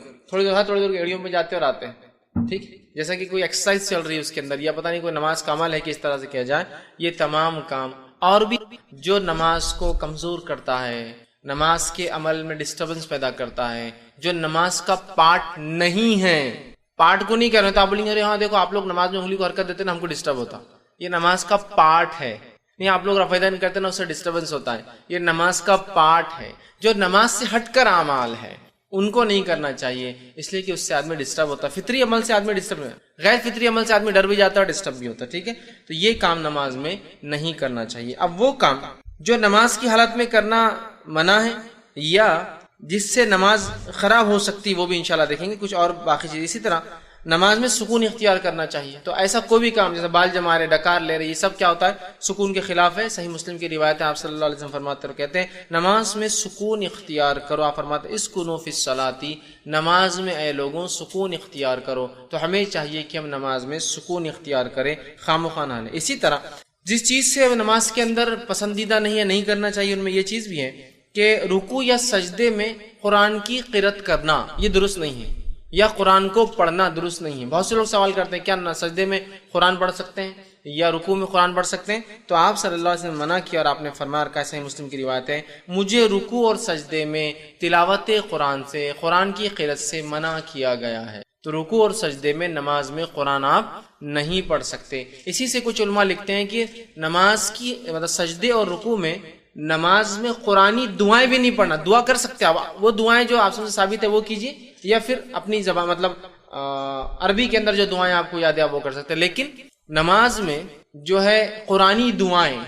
ایڑیوں پہ جاتے اور آتے ہیں، ٹھیک، جیسا کہ کوئی ایکسرسائز چل رہی ہے اس کے اندر، یا پتہ نہیں کوئی نماز کا عمل ہے کہ اس طرح سے کیا جائے. یہ تمام کام اور بھی جو نماز کو کمزور کرتا ہے، نماز کے عمل میں ڈسٹربنس پیدا کرتا ہے، جو نماز کا پارٹ نہیں ہے. پارٹ کو نہیں کہہ رہے تو آپ بولیں گے ہاں دیکھو آپ لوگ نماز میں انگلی کو حرکت دیتے نا ہم کو ڈسٹرب ہوتا. یہ نماز کا پارٹ ہے. نہیں آپ لوگ رفع دین کرتے نا اس سے ڈسٹربنس ہوتا ہے. یہ نماز کا پارٹ ہے. جو نماز سے ہٹ کر اعمال ہے ان کو نہیں کرنا چاہیے، اس لیے کہ اس سے آدمی ڈسٹرب ہوتا ہے. فطری عمل سے آدمی ڈسٹرب ہے، غیر فطری عمل سے آدمی ڈر بھی جاتا ہے اور ڈسٹرب بھی ہوتا ہے، ٹھیک ہے. تو یہ کام نماز میں نہیں کرنا چاہیے. اب وہ کام جو نماز کی حالت میں کرنا منع ہے یا جس سے نماز خراب ہو سکتی، وہ بھی انشاءاللہ دیکھیں گے کچھ اور باقی چیز. اسی طرح نماز میں سکون اختیار کرنا چاہیے. تو ایسا کوئی بھی کام جیسے بال جما رہے، ڈکار لے رہے، یہ سب کیا ہوتا ہے؟ سکون کے خلاف ہے. صحیح مسلم کی روایت ہے، آپ صلی اللہ علیہ وسلم فرماتے ہیں، کہتے ہیں نماز میں سکون اختیار کرو. آپ فرماتے ہیں اسکنوا فی الصلاۃ، نماز میں اے لوگوں سکون اختیار کرو. تو ہمیں چاہیے کہ ہم نماز میں سکون اختیار کریں، خامخواہ نہ لیں. اسی طرح جس چیز سے نماز کے اندر پسندیدہ نہیں ہے، نہیں کرنا چاہیے، ان میں یہ چیز بھی ہے کہ رکوع یا سجدے میں قرآن کی قرأت کرنا یہ درست نہیں ہے، یا قرآن کو پڑھنا درست نہیں ہے. بہت سے لوگ سوال کرتے ہیں کیا سجدے میں قرآن پڑھ سکتے ہیں یا رکوع میں قرآن پڑھ سکتے ہیں؟ تو آپ صلی اللہ علیہ وسلم منع کیا، اور آپ نے فرمایا، کہ صحیح مسلم کی روایت ہے، مجھے رکوع اور سجدے میں تلاوت قرآن سے، قرآن کی قرأت سے منع کیا گیا ہے. تو رکوع اور سجدے میں نماز میں قرآن آپ نہیں پڑھ سکتے. اسی سے کچھ علماء لکھتے ہیں کہ نماز کی مطلب سجدے اور رکوع میں نماز میں قرآنی دعائیں بھی نہیں پڑھنا. دعا کر سکتے ہیں آپ، وہ دعائیں جو آپ سے ثابت ہے وہ کیجیے، یا پھر اپنی زبان مطلب عربی کے اندر جو دعائیں آپ کو یاد ہے وہ کر سکتے ہیں. لیکن نماز میں جو ہے قرآنی دعائیں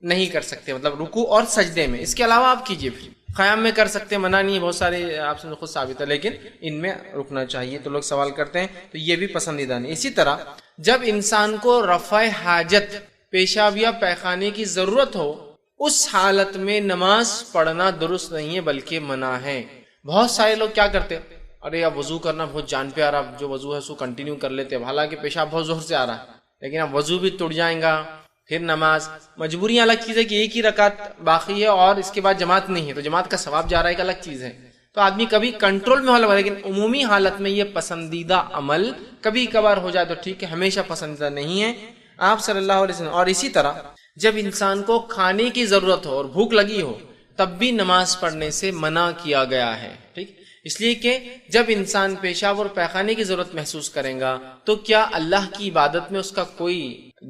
نہیں کر سکتے، مطلب رکوع اور سجدے میں. اس کے علاوہ آپ کیجیے، پھر قیام میں کر سکتے ہیں، منع نہیں ہے، بہت سارے آپ سے خود ثابت ہے، لیکن ان میں رکنا چاہیے. تو لوگ سوال کرتے ہیں تو یہ بھی پسندیدہ نہیں. اسی طرح جب انسان کو رفع حاجت، پیشاب یا پیخانے کی ضرورت ہو، اس حالت میں نماز پڑھنا درست نہیں ہے بلکہ منع ہے. بہت سارے لوگ کیا کرتے ہیں، ارے اب وضو کرنا بہت جان پہ آ رہا، جو وضو ہے اس کو کنٹینیو کر لیتے ہیں، حالانکہ پیشاب بہت زور سے آ رہا ہے، لیکن اب وضو بھی ٹوٹ جائیں گا، پھر نماز. مجبوریاں الگ چیز ہے کہ ایک ہی رکعت باقی ہے اور اس کے بعد جماعت نہیں ہے، تو جماعت کا ثواب جا رہا ہے، ایک الگ چیز ہے. تو آدمی کبھی کنٹرول میں ہو، لیکن عمومی حالت میں یہ پسندیدہ عمل کبھی کبھار ہو جائے تو ٹھیک ہے، ہمیشہ پسندیدہ نہیں ہے. آپ صلی اللہ علیہ وسلم. اور اسی طرح جب انسان کو کھانے کی ضرورت ہو اور بھوک لگی ہو تب بھی نماز پڑھنے سے منع کیا گیا ہے، ٹھیک، اس لیے کہ جب انسان پیشاب اور پیخانے کی ضرورت محسوس کرے گا تو کیا اللہ کی عبادت میں اس کا کوئی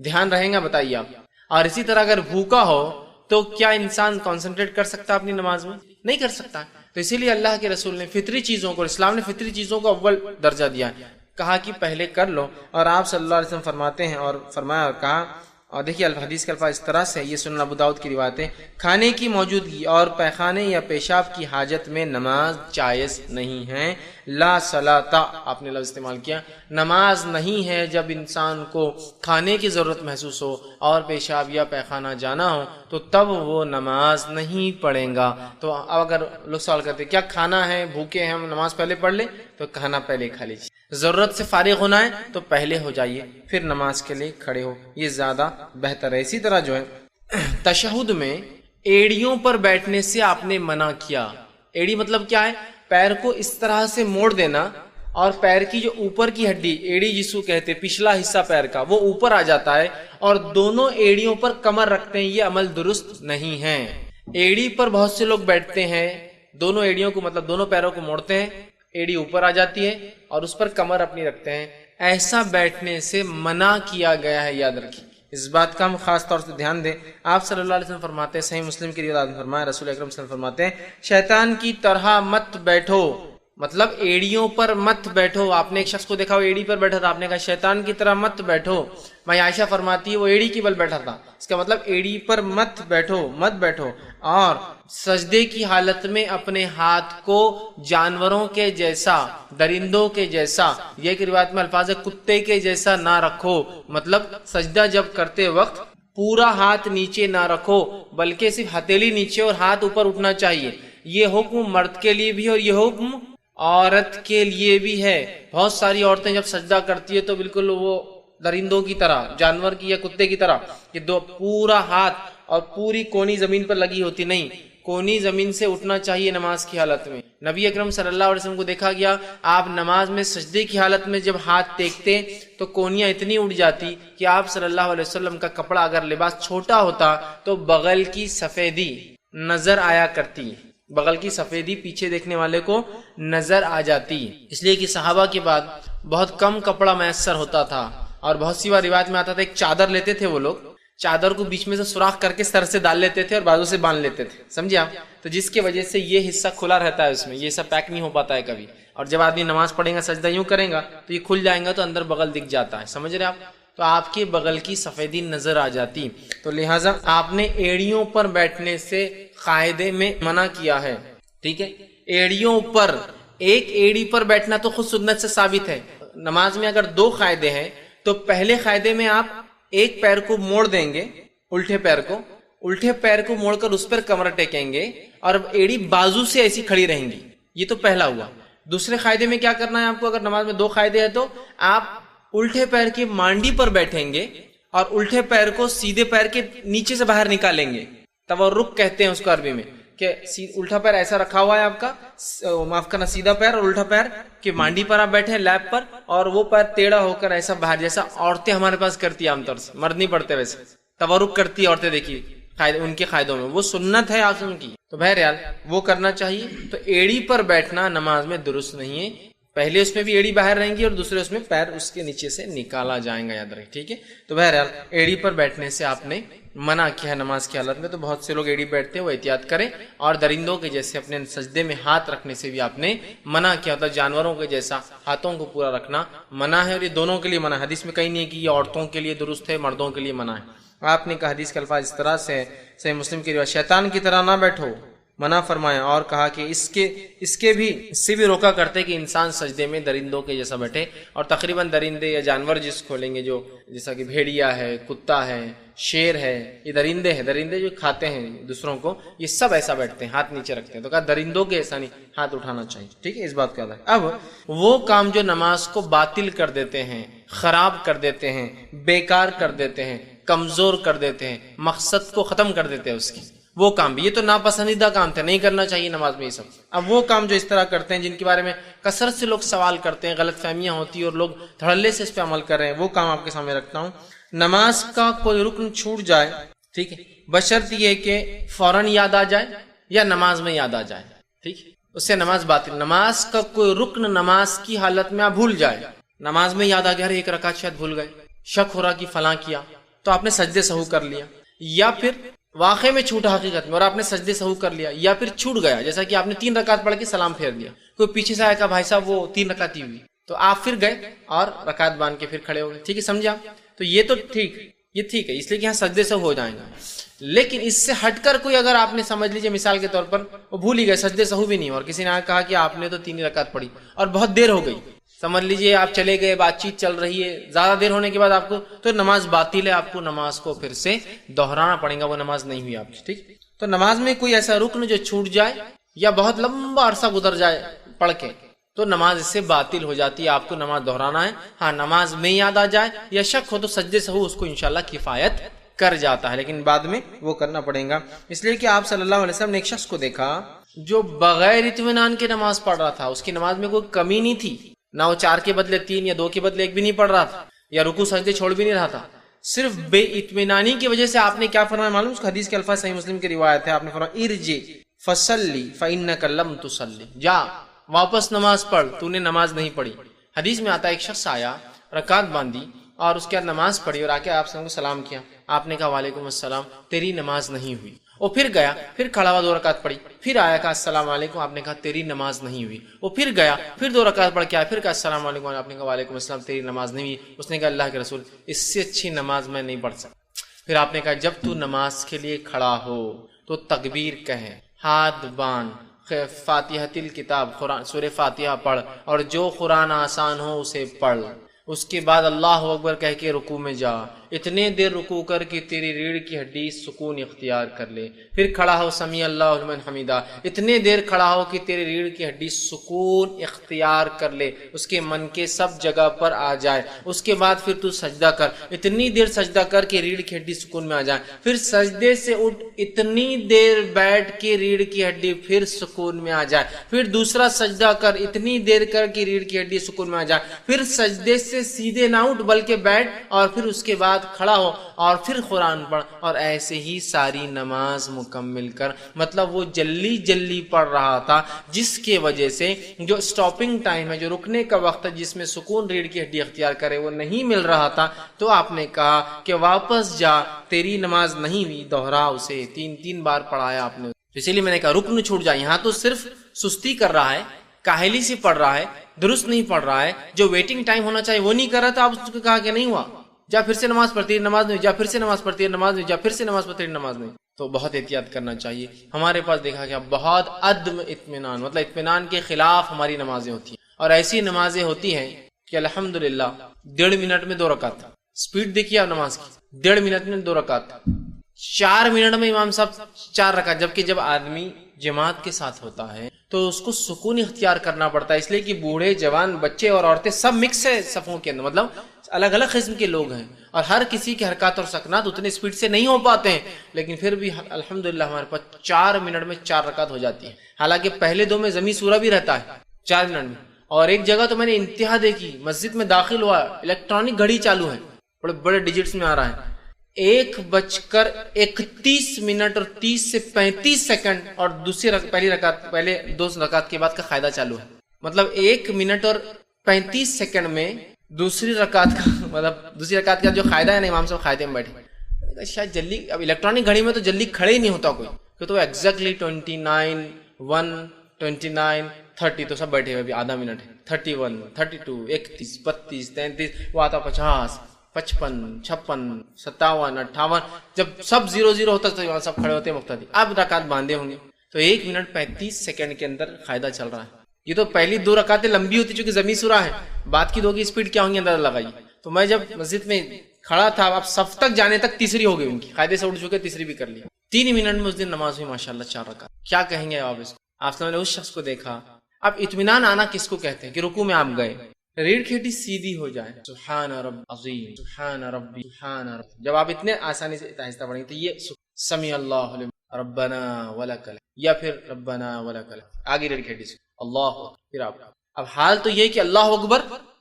دھیان رہے گا؟ بتائیے آپ. اور اسی طرح اگر بھوکا ہو تو کیا انسان کنسنٹریٹ کر سکتا اپنی نماز میں؟ نہیں کر سکتا. تو اسی لیے اللہ کے رسول نے فطری چیزوں کو، اسلام نے فطری چیزوں کو اول درجہ دیا، کہا کہ پہلے کر لو. اور آپ صلی اللہ علیہ وسلم فرماتے ہیں اور فرمایا اور کہا، اور دیکھیے حدیث کے الفاظ اس طرح سے، یہ سنن ابو داؤد کی روایت ہے، کھانے کی موجودگی اور پیخانے یا پیشاب کی حاجت میں نماز جائز نہیں ہے. لا صلاۃ، آپ نے لفظ استعمال کیا، نماز نہیں ہے جب انسان کو کھانے کی ضرورت محسوس ہو اور پیشاب یا پیخانہ جانا ہو تو تب وہ نماز نہیں پڑھے گا. تو اب اگر لوگ سوال کرتے کیا کھانا ہے، بھوکے ہیں ہم، نماز پہلے پڑھ لیں؟ تو کھانا پہلے کھا لیجیے. ضرورت سے فارغ ہونا ہے تو پہلے ہو جائیے، پھر نماز کے لیے کھڑے ہو، یہ زیادہ بہتر ہے. اسی طرح جو ہے تشہد میں ایڑیوں پر بیٹھنے سے آپ نے منع کیا. ایڑی مطلب کیا ہے؟ پیر کو اس طرح سے موڑ دینا اور پیر کی جو اوپر کی ہڈی، ایڑی جس کو کہتے ہیں، پچھلا حصہ پیر کا، وہ اوپر آ جاتا ہے اور دونوں ایڑیوں پر کمر رکھتے ہیں. یہ عمل درست نہیں ہے. ایڑی پر بہت سے لوگ بیٹھتے ہیں، دونوں ایڑیوں کو مطلب دونوں پیروں کو موڑتے ہیں، ایڑی اوپر آ جاتی ہے اور اس پر کمر اپنی رکھتے ہیں. ایسا بیٹھنے سے منع کیا گیا ہے، یاد رکھیے. اس بات کا ہم خاص طور سے دھیان دیں. آپ صلی اللہ علیہ وسلم فرماتے ہیں، صحیح مسلم کی روایت میں فرمایا، رسول اکرم صلی اللہ علیہ وسلم فرماتے ہیں، شیطان کی طرح مت بیٹھو، مطلب ایڑیوں پر مت بیٹھو. آپ نے ایک شخص کو دیکھا وہ ایڑی پر بیٹھا تھا، آپ نے کہا شیطان کی طرح مت بیٹھو. میں عائشہ فرماتی ہے وہ ایڑی کی بل بیٹھا تھا، اس کا مطلب ایڑی پر مت بیٹھو، مت بیٹھو. اور سجدے کی حالت میں اپنے ہاتھ کو جانوروں کے جیسا، درندوں کے جیسا، یہ ایک روایت میں الفاظ ہے کتے کے جیسا نہ رکھو. مطلب سجدہ جب کرتے وقت پورا ہاتھ نیچے نہ رکھو بلکہ صرف ہتھیلی نیچے اور ہاتھ اوپر اٹھنا چاہیے. یہ حکم مرد کے لیے بھی اور یہ حکم عورت کے لیے بھی ہے۔ بہت ساری عورتیں جب سجدہ کرتی ہے تو بالکل وہ درندوں کی طرح، جانور کی یا کتے کی طرح کہ دو پورا ہاتھ اور پوری کونی زمین پر لگی ہوتی، نہیں، کونی زمین سے اٹھنا چاہیے نماز کی حالت میں۔ نبی اکرم صلی اللہ علیہ وسلم کو دیکھا گیا آپ نماز میں سجدے کی حالت میں جب ہاتھ ٹیکتے تو کونیاں اتنی اٹھ جاتی کہ آپ صلی اللہ علیہ وسلم کا کپڑا اگر لباس چھوٹا ہوتا تو بغل کی سفیدی نظر آیا کرتی، بغل کی سفیدی پیچھے دیکھنے والے کو نظر آ جاتی، اس لیے کہ صحابہ کے بعد بہت کم کپڑا میسر ہوتا تھا اور بہت سی بار روایت میں آتا تھا ایک چادر لیتے تھے وہ لوگ، چادر کو بیچ میں سے سوراخ کر کے سر سے ڈال لیتے تھے اور بازو سے باندھ لیتے تھے، سمجھے آپ؟ تو جس کی وجہ سے یہ حصہ کھلا رہتا ہے، اس میں یہ سب پیک نہیں ہو پاتا ہے کبھی، اور جب آدمی نماز پڑھے گا سجدہ یوں کرے گا تو یہ کھل جائے گا تو اندر بغل دکھ جاتا ہے، سمجھ رہے آپ؟ تو آپ کے بغل کی سفیدی نظر آ جاتی، تو لہٰذا آپ نے ایڑیوں پر بیٹھنے سے قاعدے میں منع کیا ہے، ٹھیک ہے؟ ایڑیوں پر، ایک ایڑی پر بیٹھنا تو خود سنت سے ثابت ہے۔ نماز میں اگر دو قاعدے ہیں تو پہلے قاعدے میں آپ ایک پیر کو موڑ دیں گے، الٹے پیر کو موڑ کر اس پر کمر ٹیکیں گے اور ایڑی بازو سے ایسی کھڑی رہیں گی، یہ تو پہلا ہوا۔ دوسرے قاعدے میں کیا کرنا ہے آپ کو؟ اگر نماز میں دو قاعدے ہیں تو آپ الٹے پیر کی مانڈی پر بیٹھیں گے اور الٹے پیر کو سیدھے پیر کے نیچے سے باہر نکالیں گے، تورک کہتے ہیں اس کو عربی میں، کہ الٹا پیر ایسا رکھا ہوا ہے آپ کا، معاف کرنا، سیدھا پیر اور الٹا پیر کہ مانڈی پر آپ بیٹھے ہیں لیپ پر، اور وہ پیر ٹیڑھا ہو کر ایسا باہر، جیسا عورتیں ہمارے پاس کرتی ہیں عام طور سے، مرد نہیں پڑتے ویسے، تورک کرتی عورتیں، دیکھیے ان کے قاعدوں میں وہ سنت ہے آپ کی، تو بہرحال وہ کرنا چاہیے۔ تو ایڑی پر بیٹھنا نماز میں درست نہیں ہے، پہلے اس میں بھی ایڑی باہر رہیں گی اور دوسرے اس میں پیر اس کے نیچے سے نکالا جائیں گا، یاد رکھیں، ٹھیک ہے؟ تو بہرحال ایڑی پر بیٹھنے سے آپ نے منع کیا ہے نماز کی حالت میں، تو بہت سے لوگ ایڑی بیٹھتے ہیں وہ احتیاط کریں، اور درندوں کے جیسے اپنے سجدے میں ہاتھ رکھنے سے بھی آپ نے منع کیا ہوتا ہے، جانوروں کے جیسا ہاتھوں کو پورا رکھنا منع ہے، اور یہ دونوں کے لیے منع ہے، حدیث میں کہیں نہیں ہے کہ یہ عورتوں کے لیے درست ہے، مردوں کے لیے منع ہے۔ آپ نے کہا حدیث کے الفاظ اس طرح سے، صحیح مسلم کی روایت، شیطان کی طرح نہ بیٹھو، منع فرمایا، اور کہا کہ اس سے بھی روکا کرتے کہ انسان سجدے میں درندوں کے جیسا بیٹھے، اور تقریباً درندے یا جانور جس کھولیں گے، جو جیسا کہ بھیڑیا ہے، کتا ہے، شیر ہے، یہ درندے جو کھاتے ہیں دوسروں کو، یہ سب ایسا بیٹھتے ہیں، ہاتھ نیچے رکھتے ہیں، تو کہا درندوں کے ایسا نہیں، ہاتھ اٹھانا چاہیے، ٹھیک ہے؟ اس بات کا ہے۔ اب وہ کام جو نماز کو باطل کر دیتے ہیں، خراب کر دیتے ہیں، بیکار کر دیتے ہیں، کمزور کر دیتے ہیں، مقصد کو ختم کر دیتے ہیں اس کی، وہ کام بھی، یہ تو ناپسندیدہ کام تھے، نہیں کرنا چاہیے نماز میں یہ سب۔ اب وہ کام جو اس طرح کرتے ہیں، جن کے بارے میں کثرت سے لوگ سوال کرتے ہیں، غلط فہمیاں ہوتی ہیں اور لوگ دھڑلے سے اس پہ عمل کر رہے ہیں، وہ کام آپ کے سامنے رکھتا ہوں۔ نماز کا کوئی رکن چھوٹ جائے، ٹھیک ہے، بشرط یہ کہ فوراً یاد آ جائے یا نماز میں یاد آ جائے، ٹھیک ہے، اس سے نماز باطل۔ نماز کا کوئی رکن نماز کی حالت میں آپ بھول جائے، نماز میں یاد آ گیا ایک رکعت شاید بھول گئے، شک ہو رہا کہ فلاں کیا تو آپ نے سجدے سہو کر لیا، یا پھر واقع میں چھوٹا حقیقت میں اور آپ نے سجدے سہو کر لیا، یا پھر چھوٹ گیا، جیسا کہ آپ نے 3 رکعت پڑھ کے سلام پھیر دیا، کوئی پیچھے سے آیا کہ بھائی صاحب وہ 3 رکعت ہی ہوئی، تو آپ پھر گئے اور رکعت باندھ کے پھر کھڑے ہو گئے، ٹھیک ہے، سمجھے آپ؟ تو یہ تو ٹھیک ہے، اس لیے کہ یہاں سجدے سہو ہو جائیں گے۔ لیکن اس سے ہٹ کر کوئی اگر آپ نے سمجھ لیجیے مثال کے طور پر وہ بھول ہی گئے، سجدے سہو بھی نہیں، اور کسی نے کہا کہ آپ نے تو 3 رکعت پڑھی اور بہت دیر ہو گئی، سمجھ لیجیے آپ چلے گئے، بات چیت چل رہی ہے، زیادہ دیر ہونے کے بعد آپ کو تو نماز باطل ہے، آپ کو نماز کو پھر سے دہرانا پڑے گا، وہ نماز نہیں ہوئی آپ کی، ٹھیک؟ تو نماز میں کوئی ایسا رکن جو چھوٹ جائے یا بہت لمبا عرصہ گزر جائے پڑھ کے تو نماز اس سے باطل ہو جاتی ہے، آپ کو نماز دہرانا ہے۔ ہاں نماز میں یاد آ جائے یا شک ہو تو سجدے سہو اس کو انشاءاللہ کفایت کر جاتا ہے، لیکن بعد میں وہ کرنا پڑے گا، اس لیے کہ آپ صلی اللہ علیہ وسلم نے ایک شخص کو دیکھا جو بغیر اطمینان کے نماز پڑھ رہا تھا، اس کی نماز میں کوئی کمی نہیں تھی، نہ وہ 4 کے بدلے 3 یا 2 کے بدلے 1 بھی نہیں پڑھ رہا تھا، یا رکوع سجدے چھوڑ بھی نہیں رہا تھا، صرف بے اطمینانی کی وجہ سے آپ نے کیا فرمایا معلوم؟ اس حدیث کے الفاظ صحیح مسلم کی روایت ہے، آپ نے فرمایا ارجع فصلی فإنک لم تصلی، جا واپس نماز پڑھ، تو نے نماز نہیں پڑھی۔ حدیث میں آتا ہے ایک شخص آیا، رکعت باندھی اور اس کے بعد نماز پڑھی اور آ کے آپ سے سلام کیا، آپ نے کہا وعلیکم السلام، تیری نماز نہیں ہوئی۔ وہ پھر گیا، پھر کھڑا ہوا 2 رکعت پڑھی، پھر آیا کہا السلام علیکم، آپ نے کہا تیری نماز نہیں ہوئی۔ وہ پھر گیا، پھر 2 رکعت پڑھ کے آیا، پھر کہا السلام علیکم، آپ نے کہا وعلیکم السلام، تیری نماز نہیں ہوئی۔ اس نے کہا اللہ کے رسول اس سے اچھی نماز میں نہیں پڑھ سکتا۔ پھر آپ نے کہا جب تو نماز کے لیے کھڑا ہو تو تکبیر کہے، ہاتھ باندھ، فاتحۃ الکتاب قرآن سورہ فاتحہ پڑھ، اور جو قرآن آسان ہو اسے پڑھ، اس کے بعد اللہ اکبر کہہ کے رکوع میں جا، اتنے دیر رکوع کر کے تیری ریڑھ کی ہڈی سکون اختیار کر لے، پھر کھڑا ہو سمیع اللہ لمن حمیدہ، اتنے دیر کھڑا ہو کہ تیری ریڑھ کی ہڈی سکون اختیار کر لے، اس کے من کے سب جگہ پر آ جائے، اس کے بعد پھر تو سجدہ کر، اتنی دیر سجدہ کر کے ریڑھ کی ہڈی سکون میں آ جائے، پھر سجدے سے اٹھ، اتنی دیر بیٹھ کے ریڑھ کی ہڈی پھر سکون میں آ جائے، پھر دوسرا سجدہ کر، اتنی دیر کر کے ریڑھ کی ہڈی سکون میں آ جائے، پھر سجدے سے سیدھے نہ اٹھ بلکہ بیٹھ، اور پھر اس کے بعد کھڑا ہو اور پھر قرآن پڑھ، اور ایسے ہی ساری نماز مکمل کر۔ مطلب وہ جلدی جلدی پڑھ رہا تھا، جس کے وجہ سے جو سٹاپنگ ٹائم ہے، جو رکنے کا وقت ہے، جس میں سکون ریڑھ کی ہڈی اختیار کرے، وہ نہیں مل رہا تھا۔ تو آپ نے کہا کہ واپس جا، تیری نماز نہیں ہوئی، دوہرا اسے، تین بار پڑھایا آپ نے۔ اسی لیے میں نے کہا رکن چھوٹ جائے، یہاں تو صرف سستی کر رہا ہے، کاہلی سے پڑھ رہا ہے، درست نہیں پڑھ رہا ہے، جو ویٹنگ ٹائم ہونا چاہیے وہ نہیں کر رہا تھا، آپ اس کو کہا کہ نہیں ہوا، جا پھر سے نماز پڑھتی ہے، نماز نہیں، جا پھر سے نماز پڑھتی ہے، نماز نہیں، جا پھر سے نماز پڑھتی ہے، نماز نہیں۔ تو بہت احتیاط کرنا چاہیے۔ ہمارے پاس دیکھا گیا بہت عدم اطمینان، مطلب اطمینان کے خلاف ہماری نمازیں ہوتی ہیں، اور ایسی نمازیں ہوتی ہیں کہ الحمدللہ 1.5 منٹ میں 2 رکعت، سپیڈ دیکھیے آپ نماز کی، 1.5 منٹ میں 2 رکعت، 4 منٹ میں امام صاحب 4 رکعت، جبکہ جب آدمی جماعت کے ساتھ ہوتا ہے تو اس کو سکون اختیار کرنا پڑتا ہے، اس لیے کہ بوڑھے، جوان، بچے اور عورتیں سب مکس ہے صفوں کے اندر، مطلب الگ الگ قسم کے لوگ ہیں، اور ہر کسی کے حرکات اور سکنات اتنے سپیڈ سے نہیں ہو پاتے ہیں، لیکن پھر بھی الحمدللہ ہمارے پاس 4 منٹ میں 4 رکعت ہو جاتی ہے۔ حالانکہ پہلے 2 میں ضمی سورہ بھی رہتا ہے 4 منٹ میں۔ اور ایک جگہ تو میں نے انتہا دیکھی، مسجد میں داخل ہوا، الیکٹرانک گھڑی چالو ہے، بڑے بڑے ڈیجٹس میں آ رہا ہے، 1:31 اور 30 سے 35 سیکنڈ، اور پہلے 2 رکعت کے بعد کا قاعدہ چالو ہے، مطلب 1 منٹ اور 35 سیکنڈ میں دوسری رکعت کا جو قاعدہ ہے نا، امام صاحب قاعدے میں بیٹھے، شاید جلدی، اب الیکٹرانک گھڑی میں تو جلدی کھڑے ہی نہیں ہوتا کوئی، تو ایگزیکٹلی 29 1 29 30 تو سب بیٹھے ہوئے، ابھی آدھا منٹ ہے، 31 32 31 32 33، وہ آتا 50 55 56 57 58، جب سب 0 ہوتا تو وہاں سب کھڑے ہوتے مقتدی، اب رکعت باندھے ہوں گے، تو 1 منٹ 35 سیکنڈ کے اندر قاعدہ چل رہا ہے۔ یہ تو پہلی 2 رکعتیں لمبی ہوتی چونکہ ضمی سورہ ہے، بعد کی 2 کی سپیڈ کیا ہوں گی اندازہ لگائیے۔ تو میں جب مسجد میں کھڑا تھا، اب صف تک جانے تک تیسری ہو گئی ان کی، قاعدے سے اٹھ چکے، تیسری بھی کر لیا، 3 منٹ میں اس دن نماز ہوئی ماشاءاللہ 4 رکعت۔ کیا کہیں گے آپ اس کو؟ آپ نے اس شخص کو دیکھا۔ اب اطمینان آنا کس کو کہتے ہیں؟ کہ رکوع میں آپ گئے، ریڑھ کی ہڈی سیدھی ہو جائے، سبحان رب عظیم، سبحان ربی، سبحان رب، جب آپ اتنے آسانی سے آہستہ پڑھیں گے تو یہ سمیع اللہ لمن ربنا ولک الحمد، یا پھر ربنا ولک الحمد، آگے ریڑھ کی ہڈی سے اللہ، پھر آپ، اب حال تو یہ کہ اللہ اکبر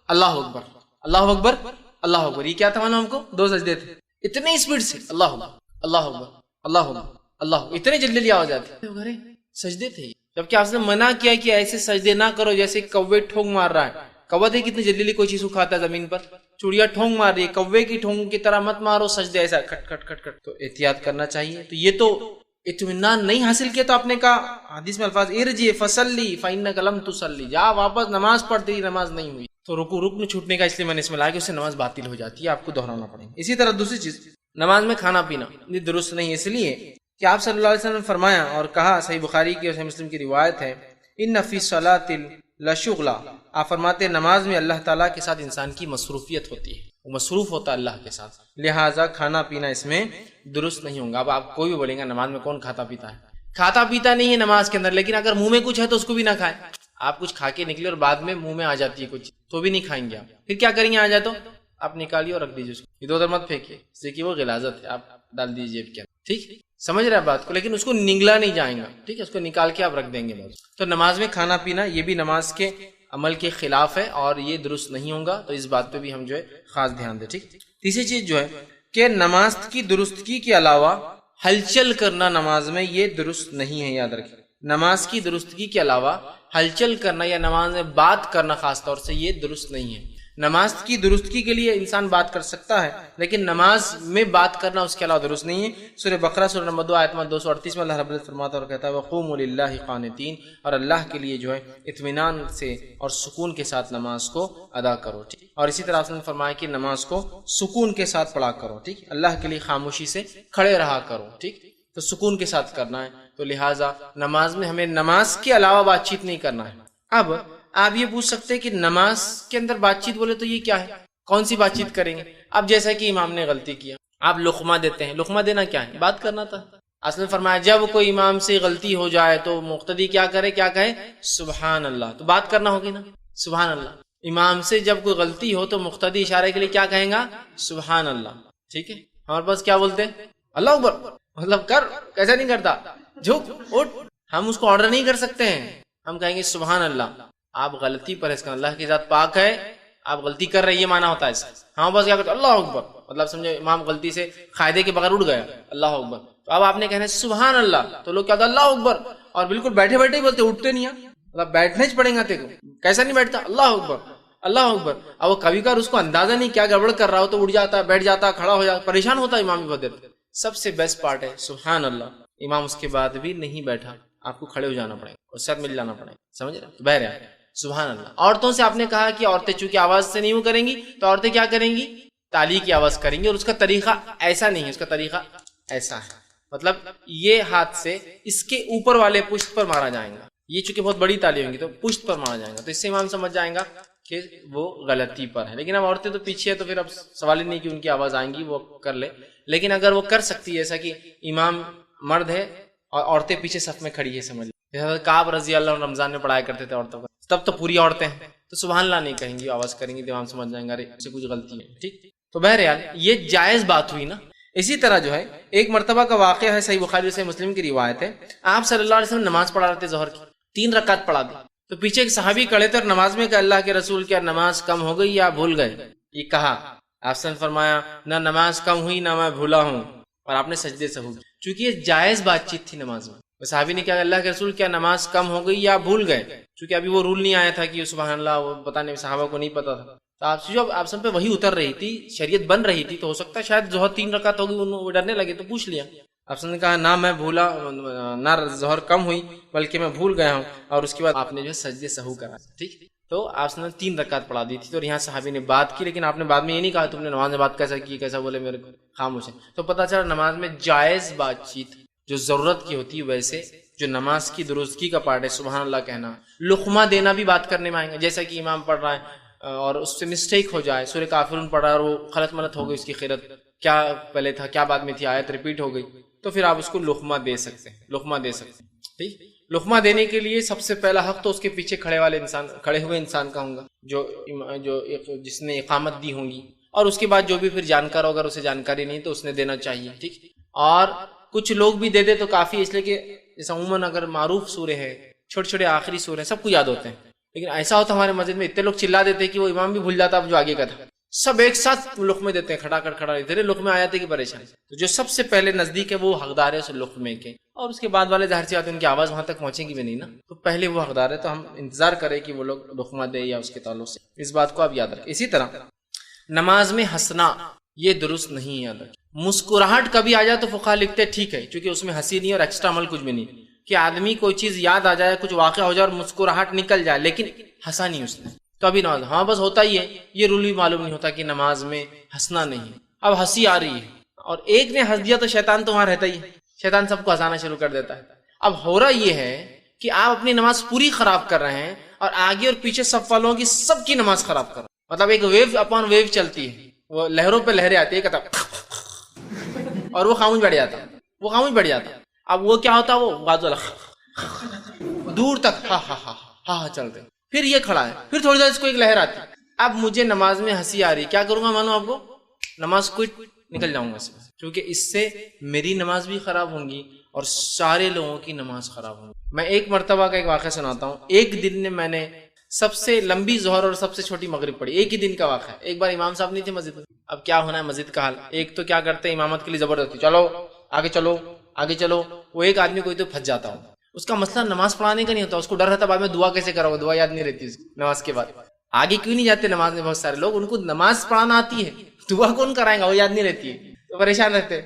اللہ اکبر اللہ اکبر اللہ اکبر، یہ کیا تھا ہم کو 2 سجدے تھے، اتنے اسپیڈ سے اللہ اکبر اللہ اکبر اللہ اکبر اللہ، اتنے جلدی آ جاتے ہیں، سجدے تھے، جبکہ آپ نے منع کیا کہ ایسے سجدے نہ کرو جیسے کوے ٹھونگ مار رہا ہے۔ کوا دے کتنی جلدی کوئی چیز اٹھاتا ہے زمین پر، چڑیا ٹھونگ مار رہی ہے، کوے کی ٹھونگ کی طرح مت مارو سجدے ایسا کھٹ کھٹ کھٹ کھٹ، تو احتیاط کرنا چاہیے۔ تو یہ تو اطمینان نہیں حاصل کیا، تو آپ نے کہا حدیث میں الفاظ ارجع فصلی فانک لم تصلی، جا واپس نماز پڑھ، تیری نماز نہیں ہوئی۔ تو رکن چھوٹنے کا اس لیے میں نے اس میں لایا کہ اس سے نماز باطل ہو جاتی ہے، آپ کو دہرانا پڑے گا۔ اسی طرح دوسری چیز، نماز میں کھانا پینا یہ درست نہیں، اس لیے کہ آپ صلی اللہ علیہ وسلم نے فرمایا اور کہا، صحیح بخاری کی اور صحیح مسلم کی روایت ہے، ان فی الصلاۃ لشغلا، آپ فرماتے ہیں نماز میں اللہ تعالیٰ کے ساتھ انسان کی مصروفیت ہوتی ہے، وہ مصروف ہوتا ہے اللہ کے ساتھ، لہٰذا کھانا پینا اس میں درست نہیں ہوگا۔ اب آپ کوئی بھی بولیں گا نماز میں کون کھاتا پیتا ہے؟ کھاتا پیتا نہیں ہے نماز کے اندر، لیکن اگر منہ میں کچھ ہے تو اس کو بھی نہ کھائیں۔ آپ کچھ کھا کے نکلے اور بعد میں منہ میں آ جاتی ہے کچھ، تو بھی نہیں کھائیں گے آپ، پھر کیا کریں گے؟ آ جائے تو آپ نکالیے اور رکھ دیجیے اس کو، ادھر ادھر مت پھینکیے، اس سے کہ وہ غلاظت ہے، آپ ڈال دیجیے جیب کے اندر، ٹھیک، سمجھ رہے ہیں بات کو، لیکن اس کو نگلا نہیں جائیں گا، ٹھیک ہے، اس کو نکال کے آپ رکھ دیں گے بس۔ تو نماز میں کھانا پینا یہ بھی نماز کے عمل کے خلاف ہے اور یہ درست نہیں ہوگا، تو اس بات پہ بھی ہم جو ہے خاص دھیان دیں، ٹھیک۔ تیسری چیز جو ہے کہ نماز کی درستگی کے علاوہ ہلچل کرنا نماز میں یہ درست نہیں ہے، یاد رکھیں، نماز کی درستگی کے علاوہ ہلچل کرنا یا نماز میں بات کرنا خاص طور سے یہ درست نہیں ہے۔ نماز کی درستگی کے لیے انسان بات کر سکتا ہے، لیکن نماز میں بات کرنا اس کے علاوہ درست نہیں ہے۔ سورہ بقرہ سورہ نمبر 2 آیت نمبر 238 میں اللہ رب العزت فرماتا ہے اور کہتا ہے وَقُومُوا لِلَّهِ قَانِتِينَ، اور اللہ کے لیے جو ہے اطمینان سے اور سکون کے ساتھ نماز کو ادا کرو، ٹھیک۔ اور اسی طرح آپ نے فرمایا کہ نماز کو سکون کے ساتھ پڑھا کرو، ٹھیک، اللہ کے لیے خاموشی سے کھڑے رہا کرو، ٹھیک، تو سکون کے ساتھ کرنا ہے۔ تو لہٰذا نماز میں ہمیں نماز کے علاوہ بات چیت نہیں کرنا ہے۔ اب آپ یہ پوچھ سکتے ہیں کہ نماز کے اندر بات چیت بولے تو یہ کیا ہے؟ کون سی بات چیت کریں گے؟ اب جیسا کہ امام نے غلطی کیا، آپ لقمہ دیتے ہیں، لقمہ دینا کیا ہے؟ بات کرنا تھا. اصل میں فرمایا جب کوئی امام سے غلطی ہو جائے تو مقتدی کیا کرے، کیا کہے؟ سبحان اللہ. تو بات کرنا ہوگی نا، سبحان اللہ. امام سے جب کوئی غلطی ہو تو مقتدی اشارے کے لیے کیا کہیں گا؟ سبحان اللہ. ٹھیک ہے. ہمارے پاس کیا بولتے ہیں؟ اللہ اکبر. مطلب کر، کیسا نہیں کرتا، جھک اٹھ. ہم اس کو آرڈر نہیں کر سکتے ہیں، ہم کہیں گے سبحان اللہ. آپ غلطی پر اس کا اللہ کی ذات پاک ہے، آپ غلطی کر رہے، یہ معنی ہوتا ہے اس کا. ہاں بس کیا کرتے اللہ اکبر، مطلب سمجھے امام غلطی سے قاعدے کے بغیر اٹھ گیا، اللہ اکبر. تو اب آپ نے کہنا ہے سبحان اللہ، تو لوگ کیا ہوتا اللہ اکبر، اور بالکل بیٹھے بیٹھے ہی بولتے، اٹھتے نہیں ہیں. مطلب بیٹھنا ہی پڑے گا تیرے کو، کیسا نہیں بیٹھتا، اللہ اکبر اللہ اکبر. اب وہ کبھی کبھار اس کو اندازہ نہیں کیا گڑبڑ کر رہا ہو تو اٹھ جاتا، بیٹھ جاتا، کھڑا ہو جاتا، پریشان ہوتا ہے امام بدر. سب سے بیسٹ پارٹ ہے سبحان اللہ. امام اس کے بعد بھی نہیں بیٹھا، آپ کو کھڑے ہو جانا پڑے گا، اس ساتھ مل جانا پڑے گا. سمجھ رہے؟ بہرحال سبحان اللہ. عورتوں سے آپ نے کہا کہ عورتیں چونکہ آواز سے نہیں کریں گی تو عورتیں کیا کریں گی؟ تالی کی آواز کریں گی، اور اس کا طریقہ ایسا نہیں ہے، اس کا طریقہ ایسا ہے. مطلب یہ ہاتھ سے اس کے اوپر والے پشت پر مارا جائے گا. یہ چونکہ بہت بڑی تالی ہوں گی تو پشت پر مارا جائے گا، تو اس سے امام سمجھ جائیں گا کہ وہ غلطی پر ہے. لیکن اب عورتیں تو پیچھے ہے تو پھر اب سوال ہی نہیں کہ ان کی آواز آئیں گی، وہ کر لے. لیکن اگر وہ کر سکتی ہے، ایسا کہ امام مرد ہے اور عورتیں پیچھے صف میں کھڑی ہے، سمجھ لیں جیسا کعب رضی اللہ عنہ رمضان میں پڑھایا کرتے تھے عورتوں کا، تب تو پوری عورتیں ہیں تو سبحان اللہ نہیں کہیں گی، آواز کریں گی تو امام سمجھ جائیں گے ارے اس سے کچھ غلطی ہے. ٹھیک. تو بہرحال یہ جائز بات ہوئی نا. اسی طرح جو ہے ایک مرتبہ کا واقعہ ہے، صحیح بخاری صحیح مسلم کی روایت ہے. آپ صلی اللہ علیہ وسلم نماز پڑھا رہے تھے ظہر کی، 3 رکعت پڑھا دی. تو پیچھے ایک صحابی کھڑے تھے اور نماز میں کہ اللہ کے رسول کیا نماز کم ہو گئی یا بھول گئے؟ یہ کہا. آپ نے فرمایا نہ نماز کم ہوئی نہ میں بھولا ہوں، اور آپ نے سجدے سے ہو. چونکہ یہ جائز بات چیت تھی نماز میں. صحابی نے کہا اللہ کے رسول کیا نماز کم ہو گئی یا بھول گئے؟ چونکہ ابھی وہ رول نہیں آیا تھا کہ سبحان اللہ، وہ پتہ نہیں صحابہ کو نہیں پتا تھا. تو آپ سے جو آپ سب پہ وہی اتر رہی تھی، شریعت بن رہی تھی، تو ہو سکتا ہے شاید ظہر 3 رکعت ہوگی، وہ ڈرنے لگے تو پوچھ لیا. آپ نے کہا نہ میں بھولا، نہ ظہر کم ہوئی بلکہ میں بھول گیا ہوں. اور اس کے بعد آپ نے جو ہے سجدے سہو کرا. ٹھیک. تو آپ نے 3 رکعت پڑھا دی تھی. تو یہاں صحابی نے بات کی، لیکن آپ نے بعد میں یہ نہیں کہا تم نے نماز میں بات کیسا کی، کیسا بولے میرے کو، خاموش ہے. تو پتہ چلا نماز میں جائز بات چیت جو ضرورت کی ہوتی ہے، ویسے جو نماز کی درستگی کا پارٹ ہے سبحان اللہ کہنا، لقمہ دینا بھی بات کرنے میں آئیں گے. جیسا کہ امام پڑھ رہا ہے اور اس سے مسٹیک ہو جائے، سورہ کافرون پڑھ رہا ہے اور وہ غلط ملت ہو گئی، اس کی قرأت کیا پہلے تھا کیا بعد میں تھی، آیت ریپیٹ ہو گئی، تو پھر آپ اس کو لقمہ دے سکتے ہیں. لقمہ دے سکتے ہیں. ٹھیک. لقمہ دینے کے لیے سب سے پہلا حق تو اس کے پیچھے کھڑے ہوئے انسان کا ہوگا، جو جس نے اقامت دی ہوں گی. اور اس کے بعد جو بھی پھر جانکار ہو، اگر اسے جانکاری نہیں تو اس نے دینا چاہیے. ٹھیک. اور کچھ لوگ بھی دے دے تو کافی، اس لیے کہ جیسا عموماً اگر معروف سورے ہے، چھوٹے چھوٹے آخری سورے سب کو یاد ہوتے ہیں. لیکن ایسا ہوتا ہمارے مسجد میں اتنے لوگ چلا دیتے کہ وہ امام بھی بھول جاتا اب جو آگے کا تھا، سب ایک ساتھ لقمے دیتے ہیں، کھڑا ادھر لقمے آ جاتے کہ پریشان. تو جو سب سے پہلے نزدیک ہے وہ حقدار ہے اس لقمے کے، اور اس کے بعد والے ظاہر سی بات ہے ان کی آواز وہاں تک پہنچے گی بھی نہیں نا، تو پہلے وہ حقدار ہے. تو ہم انتظار کریں کہ وہ لوگ لقمہ دے یا اس کے تعلق سے، اس بات کو آپ یاد رکھیں. اسی طرح نماز میں ہنسنا یہ درست نہیں ہے. مسکراہٹ کبھی آ جائے تو فقہا لکھتے ٹھیک ہے، کیونکہ اس میں ہنسی نہیں اور ایکسٹرا عمل کچھ بھی نہیں، کہ آدمی کوئی چیز یاد آ جائے، کچھ واقعہ ہو جائے اور مسکراہٹ نکل جائے لیکن ہنسا نہیں اس نے، تو ابھی نماز ہاں بس ہوتا ہی ہے. یہ رول بھی معلوم نہیں ہوتا کہ نماز میں ہنسنا نہیں. اب ہنسی آ رہی ہے اور ایک نے ہنس دیا تو شیطان تو وہاں رہتا ہی ہے، شیطان سب کو ہنسانا شروع کر دیتا ہے. اب ہو رہا یہ ہے کہ آپ اپنی نماز پوری خراب کر رہے ہیں اور آگے اور پیچھے صف والوں کی سب کی نماز خراب کر رہے ہیں. مطلب ایک ویو اپون ویو چلتی ہے، وہ لہروں پہ لہریں آتی ہے اور وہ خاموش بیٹھ جاتا. اب وہ کیا ہوتا، وہ بازو دور تک ہاں ہاں ہاں ہاں چلتے، پھر یہ کھڑا ہے، پھر تھوڑی دیر اس کو ایک لہر آتی. اب مجھے نماز میں ہنسی آ رہی، کیا کروں گا؟ مانو آپ کو نماز کو نکل جاؤں گا اس میں، کیونکہ اس سے میری نماز بھی خراب ہوں گی اور سارے لوگوں کی نماز خراب ہوں گی. میں ایک مرتبہ کا ایک واقعہ سناتا ہوں. ایک دن میں نے سب سے لمبی ظہر اور سب سے چھوٹی مغرب پڑھی، ایک ہی دن کا واقعہ ہے. ایک بار امام صاحب نہیں تھے مسجد میں. اب کیا ہونا ہے مسجد کا حال، ایک تو کیا کرتے ہیں امامت کے لیے زبردستی، چلو آگے چلو آگے چلو. وہ ایک آدمی کوئی تو پھنس جاتا ہوں، اس کا مسئلہ نماز پڑھانے کا نہیں ہوتا، اس کو ڈر رہتا بعد میں دعا کیسے کرو، دعا یاد نہیں رہتی نماز کے بعد. آگے کیوں نہیں جاتے نماز میں؟ بہت سارے لوگ ان کو نماز پڑھانا آتی ہے، دعا کون کرائے گا، وہ یاد نہیں رہتی ہے تو پریشان رہتے.